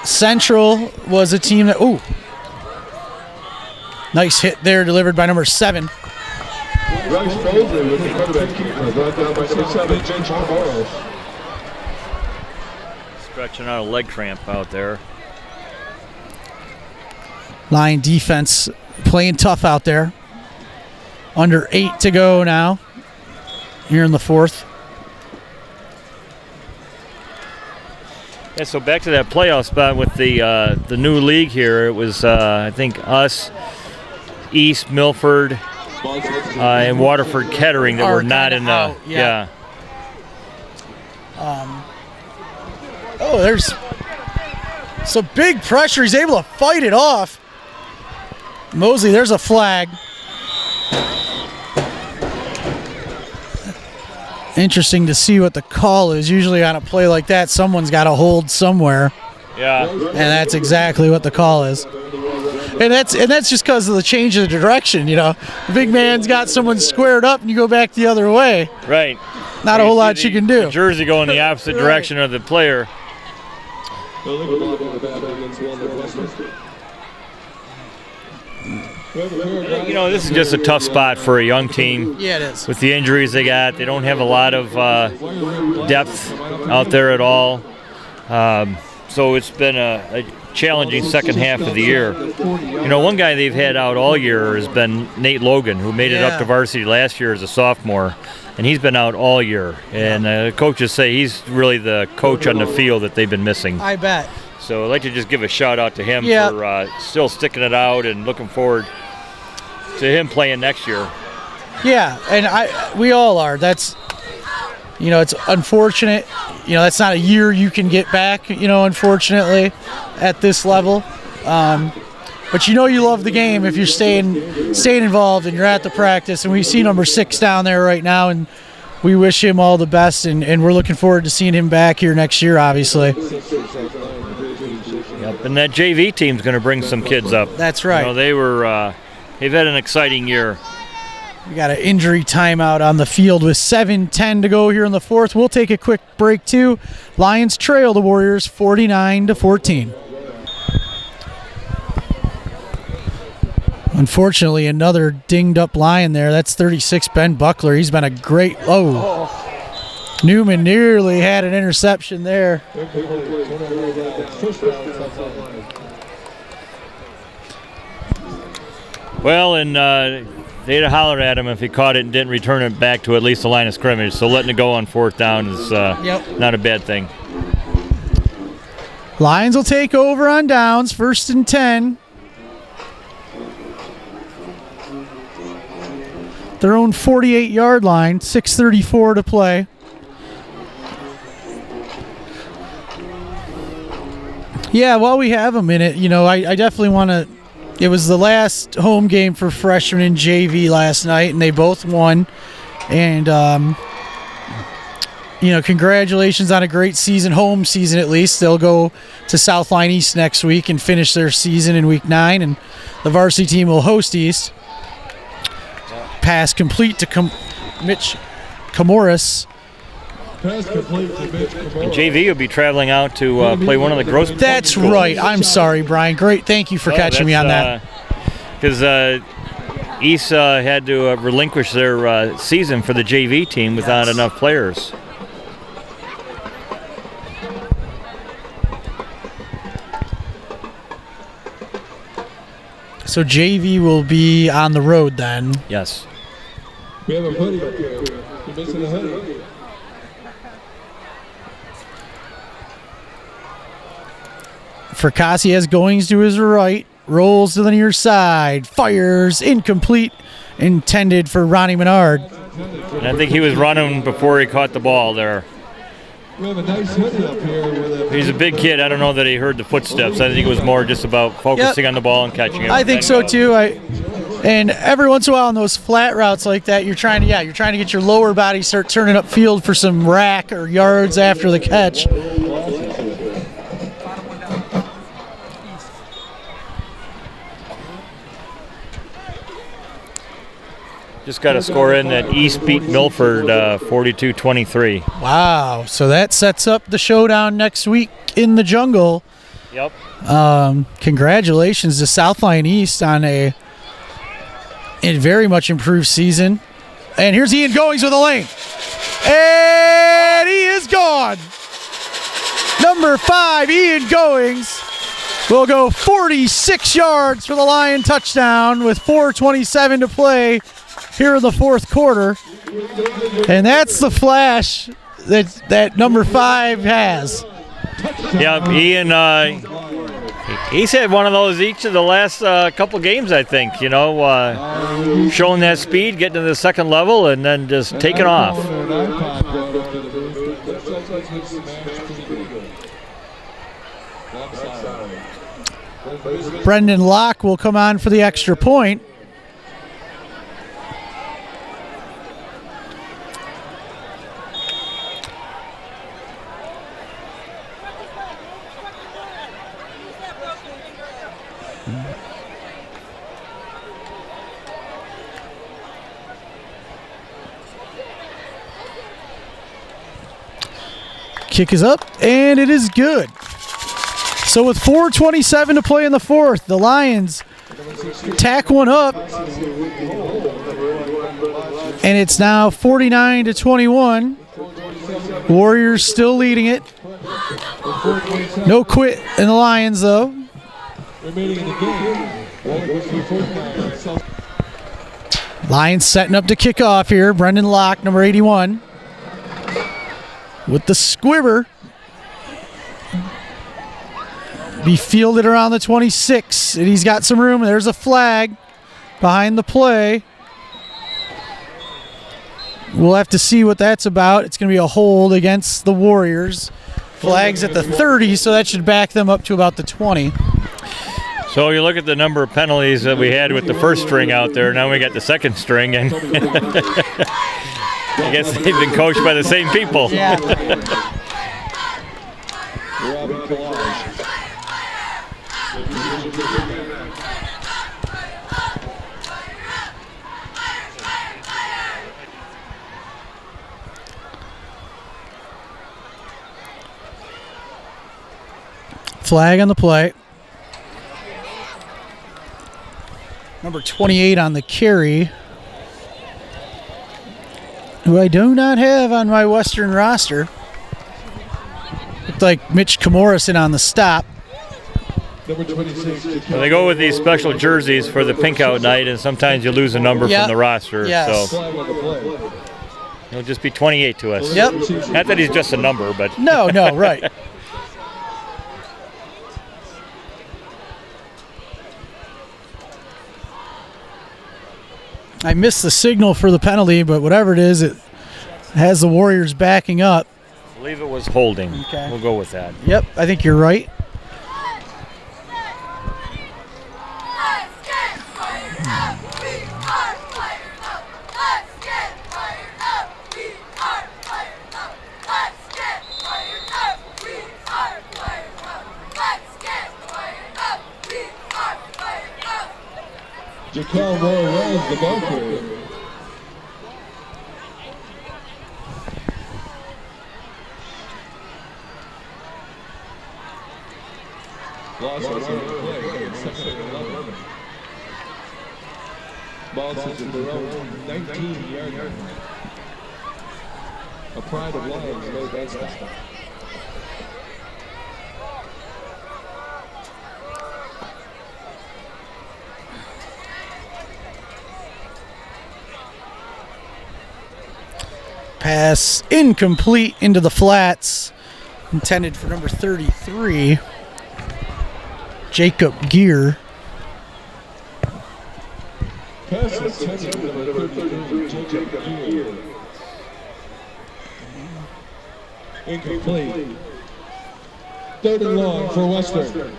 Central was a team that, nice hit there delivered by number 7.
Bryce Mosley with the quarterback keeper, brought down by number 7, J.J. Morris.
Stretching out a leg cramp out there.
Lion defense playing tough out there. Under 8 to go now here in the fourth.
Yeah, so back to that playoff spot with the new league here. It was, I think, us, East, Milford, and Waterford Kettering that were not in the...
out, yeah. There's some big pressure. He's able to fight it off. Mosley, there's a flag. Interesting to see what the call is. Usually on a play like that, someone's got to hold somewhere.
Yeah.
And that's exactly what the call is. And that's just because of the change of the direction, you know. The big man's got someone squared up and you go back the other way.
Right.
Not a whole lot you can do.
The jersey going the opposite direction of the player. You know, this is just a tough spot for a young team.
Yeah, it is.
With the injuries they got, they don't have a lot of depth out there at all. So it's been a challenging second half of the year. You know, one guy they've had out all year has been Nate Logan, who made it up to varsity last year as a sophomore, and he's been out all year. And coaches say he's really the coach on the field that they've been missing.
I bet.
So I'd like to just give a shout out to him for still sticking it out and looking forward to him playing next year.
Yeah, and we all are. That's, you know, it's unfortunate. You know, that's not a year you can get back, you know, unfortunately, at this level. But you know you love the game if you're staying involved and you're at the practice. And we see number 6 down there right now, and we wish him all the best, and we're looking forward to seeing him back here next year, obviously.
Yep, and that JV team's going to bring some kids up.
That's right.
They've had an exciting year.
We got an injury timeout on the field with 7:10 to go here in the fourth. We'll take a quick break too. Lions trail the Warriors 49-14. Unfortunately, another dinged up Lion there. That's 36 Ben Buckler. He's been a great. Newman nearly had an interception there.
Well, and they'd have hollered at him if he caught it and didn't return it back to at least the line of scrimmage. So letting it go on fourth down is not a bad thing.
Lions will take over on downs, 1st and 10. Their own 48-yard line, 6:34 to play. Yeah, while we have them in it, I definitely want to. It was the last home game for freshmen in JV last night, and they both won. And, congratulations on a great season, home season at least. They'll go to South Lyon East next week and finish their season in week 9, and the varsity team will host East. Pass complete to Mitch Camoris.
Pass complete to Mitch Camoris.
And JV will be traveling out to play one of the Gross.
That's right. I'm sorry, Brian. Great. Thank you for catching me on that.
Because East had to relinquish their season for the JV team without enough players.
So JV will be on the road then.
Yes.
We have a hoodie up here. You're missing a hoodie.
Fracassi has Goings to his right, rolls to the near side, fires, incomplete, intended for Ronnie Menard.
And I think he was running before he caught the ball there.
We have a nice hoodie up here.
He's a big kid. I don't know that he heard the footsteps. I think it was more just about focusing on the ball and catching it.
I think so too. And every once in a while on those flat routes like that, you're trying to get your lower body start turning upfield for some rack or yards after the catch.
Just got a score in that East beat Milford 42-23.
Wow. So that sets up the showdown next week in the jungle.
Yep.
Congratulations to South Lyon East on a very much improved season. And here's Ian Goings with a lane. And he is gone. Number 5, Ian Goings, will go 46 yards for the Lion touchdown with 4:27 to play here in the fourth quarter. And that's the flash that number 5 has.
Yeah, Ian, he's had one of those each of the last couple games, I think, showing that speed, getting to the second level, and then just taking off.
Brendan Locke will come on for the extra point. Kick is up, and it is good. So with 4:27 to play in the fourth, the Lions tack one up, and it's now 49-21. Warriors still leading it. No quit in the Lions, though. Lions setting up to kick off here. Brendan Locke, number 81. With the squibber. Be fielded around the 26, and he's got some room. There's a flag behind the play. We'll have to see what that's about. It's going to be a hold against the Warriors. Flag's at the 30, so that should back them up to about the 20.
So you look at the number of penalties that we had with the first string out there. Now we got the second string, and I guess they've been coached by the same people.
Yeah.
Robbie Collage.
Flag on the play. Number 28 on the carry, who I do not have on my Western roster. Looked like Mitch Kamorison on the stop.
Number 26.
Well, they go with these special jerseys for the pink out night, and sometimes you lose a number
Yep.
from the roster.
Yes.
So
Flag on the play.
it'll just be 28 to us.
Yep.
Not that he's just a number, but
No, right. I missed the signal for the penalty, but whatever it is, it has the Warriors backing up.
I believe it was holding.
Okay.
We'll go with that.
Yep, I think you're right.
Jaquel Moore-Wells, the ball carrier. Loss on the play, second and 11. Ball sits at their own 19-yard line. A pride of Lions, no backstop.
Pass incomplete into the flats, intended for number 33, Jacob Gear.
Pass intended for number 33, Jacob Gear. Incomplete. Third and long for Western.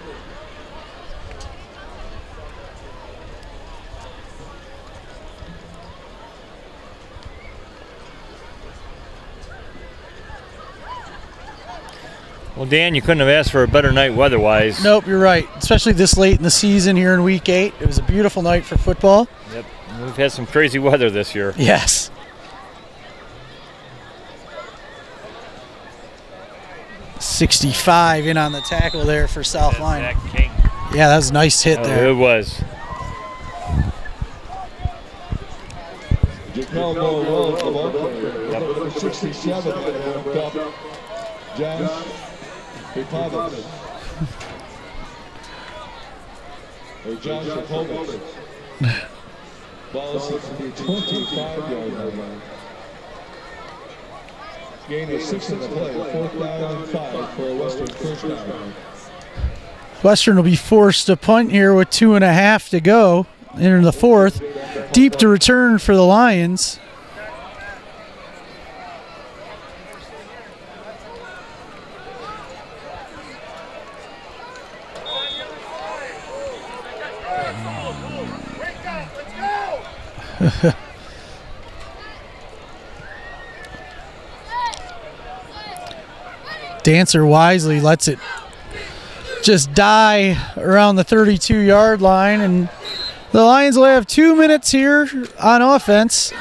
Well, Dan, you couldn't have asked for a better night weather-wise.
Nope, you're right. Especially this late in the season here in Week 8. It was a beautiful night for football.
Yep. We've had some crazy weather this year.
Yes. .65 in on the tackle there for South Lyon.
Zach King.
Yeah, that was a nice hit there.
It was.
Jaquel Moore-Wells, the ball carrier. Number 67, and up. Josh Pipavis. Or Josh Pipavis. Ball sits at the 25-yard line. Gain of 6 in the play. 4th down and 5 for a Western first down.
Western will be forced to punt here with 2.5 to go in the fourth. Deep to return for the Lions. Dancer wisely lets it just die around the 32-yard line, and the Lions will have 2 minutes here on offense.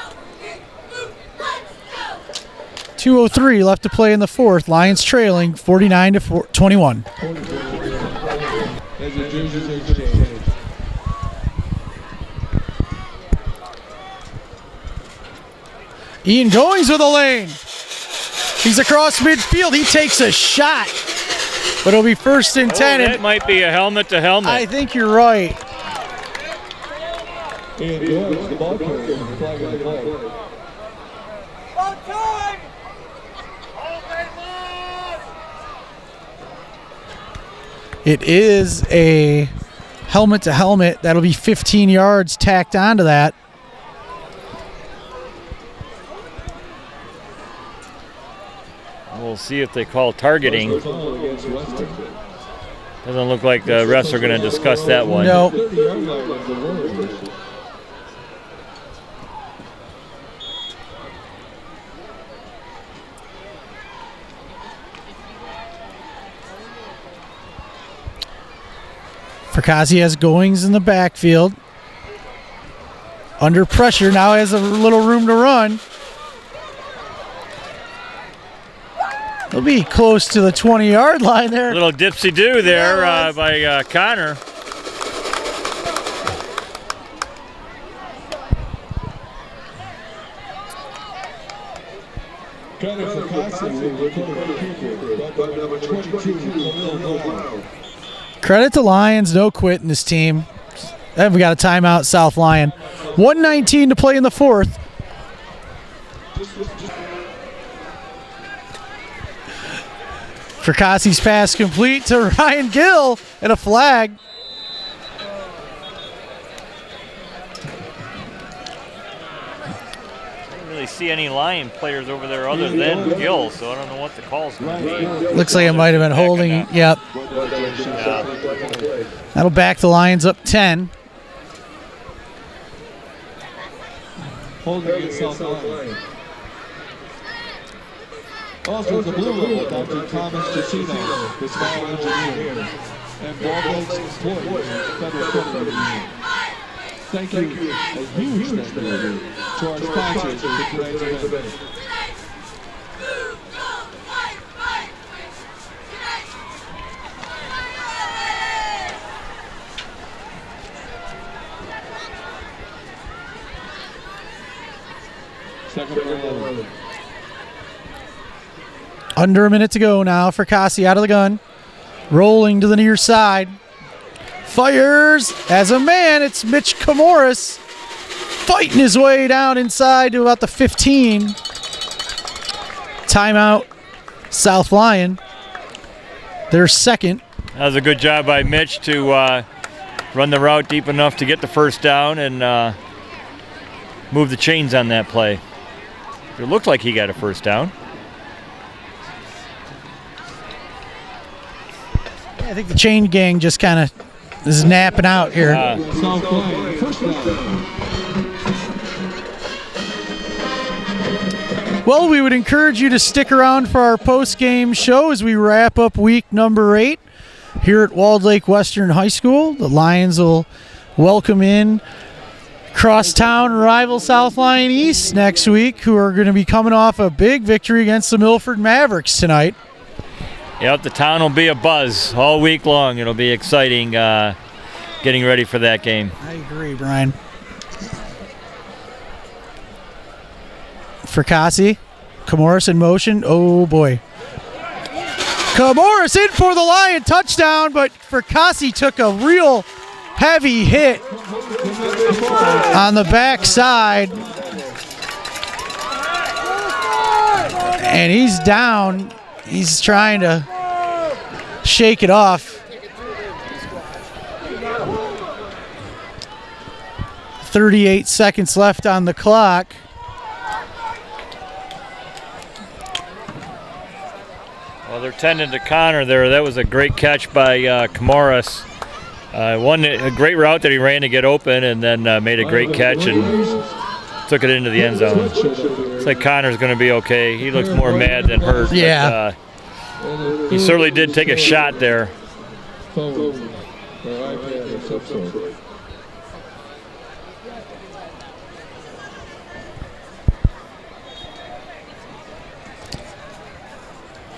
2:03 left to play in the fourth. Lions trailing 49-21.
As the jerseys are exchanged.
Ian Goings with a lane. He's across midfield. He takes a shot, but it'll be first and 10.
That might be a helmet to helmet.
I think you're right.
Ian Goings, the ball carrier. Flag on the play.
It is a helmet to helmet. That'll be 15 yards tacked onto that.
We'll see if they call targeting. Doesn't look like the refs are going to discuss that one.
No. Fracassi has Goings in the backfield. Under pressure, now has a little room to run. He'll be close to the 20-yard line there.
A little dipsy-do there by Connor.
Connor Fracassi will be quarterback keeper. Brought by number 22, Khalil.
Credit to Lions, no quit in this team. And we got a timeout, South Lyon. 1:19 to play in the fourth. Fracassi's pass complete to Ryan Gill and a flag.
Didn't really see any Lion players over there other than Gill, so I don't know what the call's going to be.
Looks like it might have been holding. Yep.
Yeah.
That'll back the Lions up 10.
Holding against South Lyon. Also, the blue level, Dr. Thomas Jacino, the small engineer, and Baldwin's employee, federal credit union. Thank you, a huge thank you to our sponsors for tonight's event. Second and 11.
Under a minute to go now. Fracassi out of the gun. Rolling to the near side. Fires as a man. It's Mitch Camoris fighting his way down inside to about the 15. Timeout, South Lyon. Their second.
That was a good job by Mitch to run the route deep enough to get the first down and move the chains on that play. It looked like he got a first down.
I think the chain gang just kind of is napping out here.
South Lyon, first down.
Well, we would encourage you to stick around for our post-game show as we wrap up week number 8 here at Walled Lake Western High School. The Lions will welcome in crosstown rival South Lyon East next week, who are going to be coming off a big victory against the Milford Mavericks tonight.
Yep, the town will be a buzz all week long. It'll be exciting getting ready for that game.
I agree, Brian. Fracassi, Camoris in motion. Oh, boy. Camoris in for the Lion touchdown, but Fracassi took a real heavy hit on the backside. And he's down. He's trying to shake it off. 38 seconds left on the clock.
Well, they're tending to Connor there. That was a great catch by Camoris. One a great route that he ran to get open, and then made a great catch and took it into the end zone. Looks like Connor's going to be okay. He looks more mad than hurt.
Yeah.
But, he certainly did take a shot there.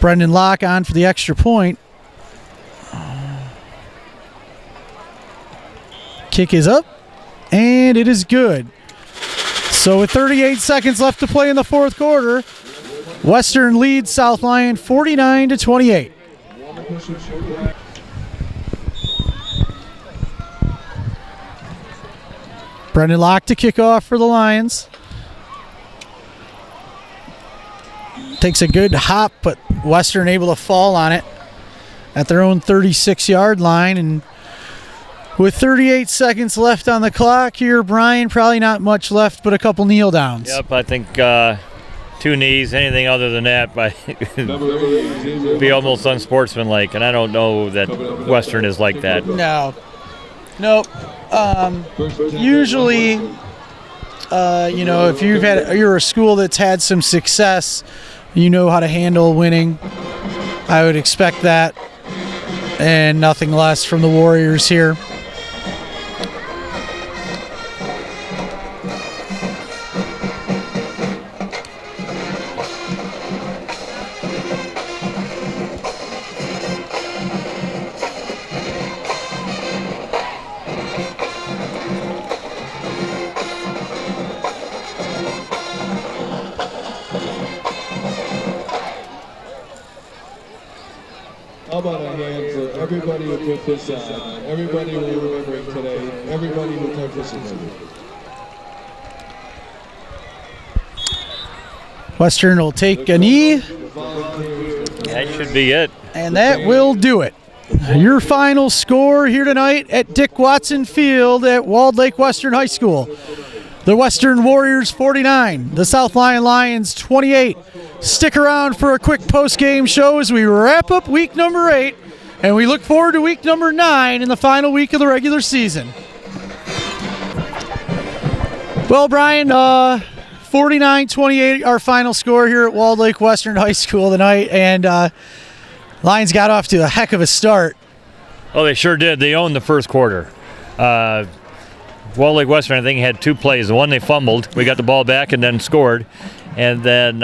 Brendan Locke on for the extra point. Kick is up, and it is good. So with 38 seconds left to play in the fourth quarter, Western leads South Lyon 49-28. Brendan Locke to kick off for the Lions. Takes a good hop, but Western able to fall on it at their own 36-yard line. And with 38 seconds left on the clock here, Brian, probably not much left but a couple kneel downs.
Yep, I think 2 knees, anything other than that, would be almost unsportsmanlike, and I don't know that Western is like that.
No. Nope. Usually, if you're a school that's had some success, you know how to handle winning. I would expect that and nothing less from the Warriors here.
How about a hand for everybody who put this on, everybody we're remembering today, everybody who participated.
Western will take a knee,
That should be it.
and that will do it. Your final score here tonight at Dick Watson Field at Walled Lake Western High School. The Western Warriors 49, the South Lyon Lions 28. Stick around for a quick post-game show as we wrap up week number 8, and we look forward to week number 9 in the final week of the regular season. Well, Brian, 49-28, our final score here at Walled Lake Western High School tonight, and Lions got off to a heck of a start.
Oh, they sure did. They owned the first quarter. Walled Lake Western, I think, had 2 plays. The one they fumbled, we got the ball back and then scored. And then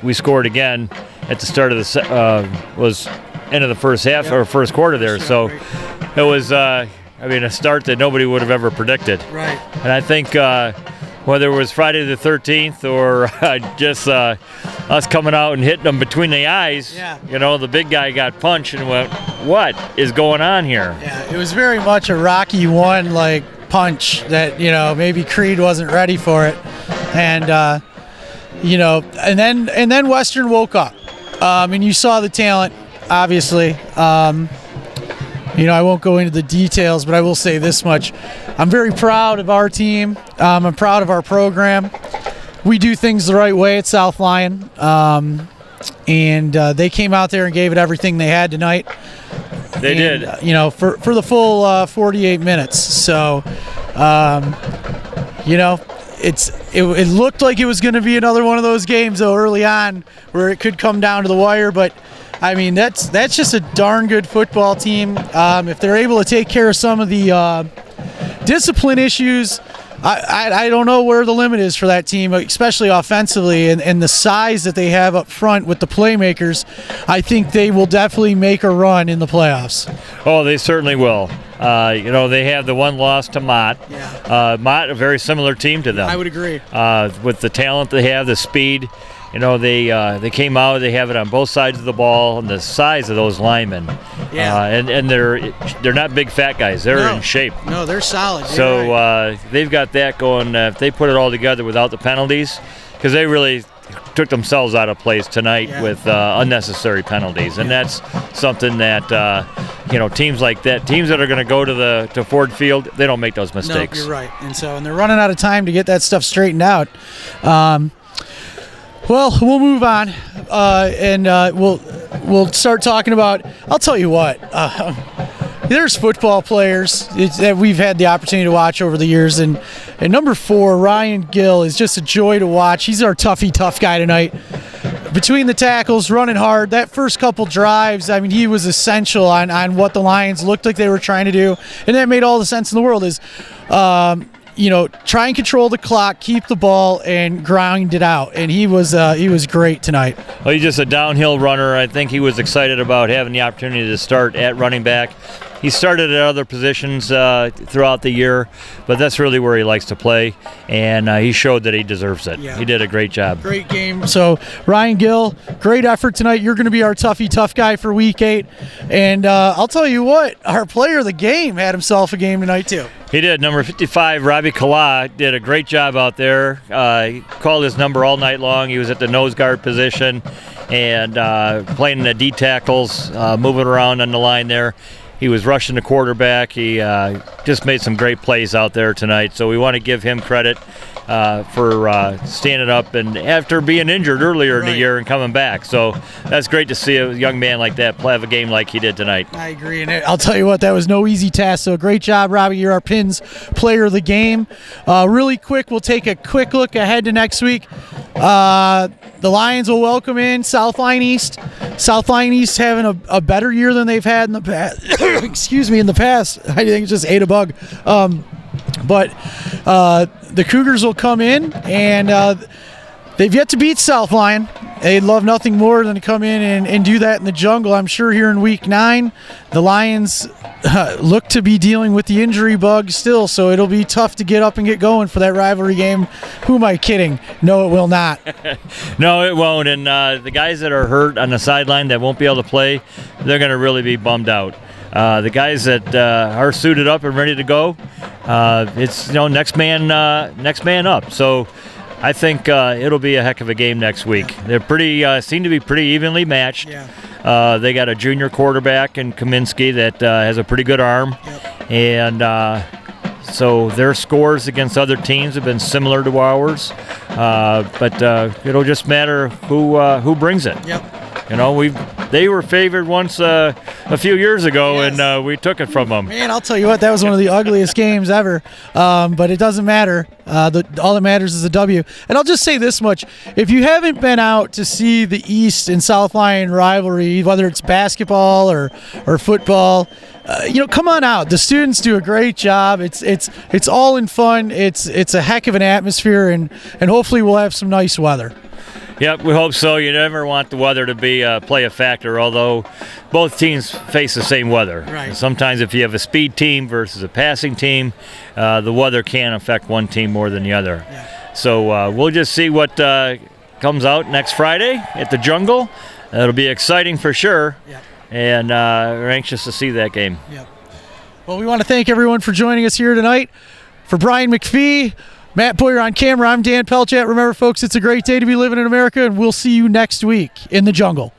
we scored again at the start of the was end of the first half or first quarter there. So it was, a start that nobody would have ever predicted.
Right.
And I think whether it was Friday the 13th or just us coming out and hitting them between the eyes, the big guy got punched and went, "What is going on here?"
Yeah, it was very much a Rocky 1 punch that maybe Creed wasn't ready for it, and and then Western woke up, and you saw the talent, obviously. I won't go into the details, but I will say this much: I'm very proud of our team. I'm proud of our program. We do things the right way at South Lyon, and they came out there and gave it everything they had tonight.
They did.
For the full 48 minutes. So, it looked like it was going to be another one of those games, though, early on where it could come down to the wire. But, that's just a darn good football team. If they're able to take care of some of the discipline issues, I don't know where the limit is for that team, especially offensively, and the size that they have up front with the playmakers. I think they will definitely make a run in the playoffs.
Oh, they certainly will. They have the one loss to Mott.
Yeah.
Mott, a very similar team to them.
I would agree.
With the talent they have, the speed, they came out. They have it on both sides of the ball, and the size of those linemen.
Yeah.
And they're not big fat guys. They're in shape.
No, they're solid.
So
right.
they've got that going. If they put it all together without the penalties, because they really took themselves out of place tonight with unnecessary penalties, and that's something that teams like that, teams that are going to go to Ford Field, they don't make those mistakes.
No, you're right, and they're running out of time to get that stuff straightened out. Well, we'll move on, and we'll start talking about. I'll tell you what. There's football players that we've had the opportunity to watch over the years, and number 4, Ryan Gill, is just a joy to watch. He's our tough guy tonight. Between the tackles, running hard, that first couple drives, he was essential on what the Lions looked like they were trying to do, and that made all the sense in the world. Is try and control the clock, keep the ball, and grind it out. And he was great tonight.
Well, he's just a downhill runner. I think he was excited about having the opportunity to start at running back. He started at other positions throughout the year, but that's really where he likes to play, and he showed that he deserves it.
Yeah.
He did a great job.
Great game. So, Ryan Gill, great effort tonight. You're going to be our tough guy for Week 8. And I'll tell you what, our player of the game had himself a game tonight, too.
He did. Number 55, Robbie Kala, did a great job out there. He called his number all night long. He was at the nose guard position and playing the D tackles, moving around on the line there. He was rushing the quarterback. He just made some great plays out there tonight. So we want to give him credit for standing up and after being injured earlier in the year and coming back. So that's great to see a young man like that have a game like he did tonight.
I agree. And I'll tell you what, that was no easy task. So great job, Robbie. You're our Pins player of the game. Really quick, we'll take a quick look ahead to next week. the Lions will welcome in South Lyon East. South Lyon East having a better year than they've had in the past. Excuse me, in the past. I think it just ate a bug. But the Cougars will come in, and they've yet to beat South Lyon. They'd love nothing more than to come in and do that in the jungle. I'm sure here in Week 9, the Lions look to be dealing with the injury bug still, so it'll be tough to get up and get going for that rivalry game. Who am I kidding? No, it will not.
No, it won't. And the guys that are hurt on the sideline that won't be able to play, they're going to really be bummed out. The guys that are suited up and ready to go, it's next man up. So I think it'll be a heck of a game next week. They're seem to be pretty evenly matched.
Yeah.
They got a junior quarterback in Kaminsky that has a pretty good arm.
Yep.
And so their scores against other teams have been similar to ours. But it'll just matter who brings it.
Yep.
They were favored once a few years ago,
Yes.
and we took it from them.
Man, I'll tell you what, that was one of the ugliest games ever. But it doesn't matter. All that matters is a W. And I'll just say this much. If you haven't been out to see the East and South Lyon rivalry, whether it's basketball or football, come on out. The students do a great job. It's all in fun. It's a heck of an atmosphere, and hopefully we'll have some nice weather.
Yep, we hope so. You never want the weather to play a factor, although both teams face the same weather.
Right.
Sometimes if you have a speed team versus a passing team, the weather can affect one team more than the other.
Yeah.
So we'll just see what comes out next Friday at the Jungle. It'll be exciting for sure,
Yep.
and we're anxious to see that game.
Yep. Well, we want to thank everyone for joining us here tonight. For Brian McPhee, Matt Boyer on camera, I'm Dan Pelchat. Remember, folks, it's a great day to be living in America, and we'll see you next week in the Jungle.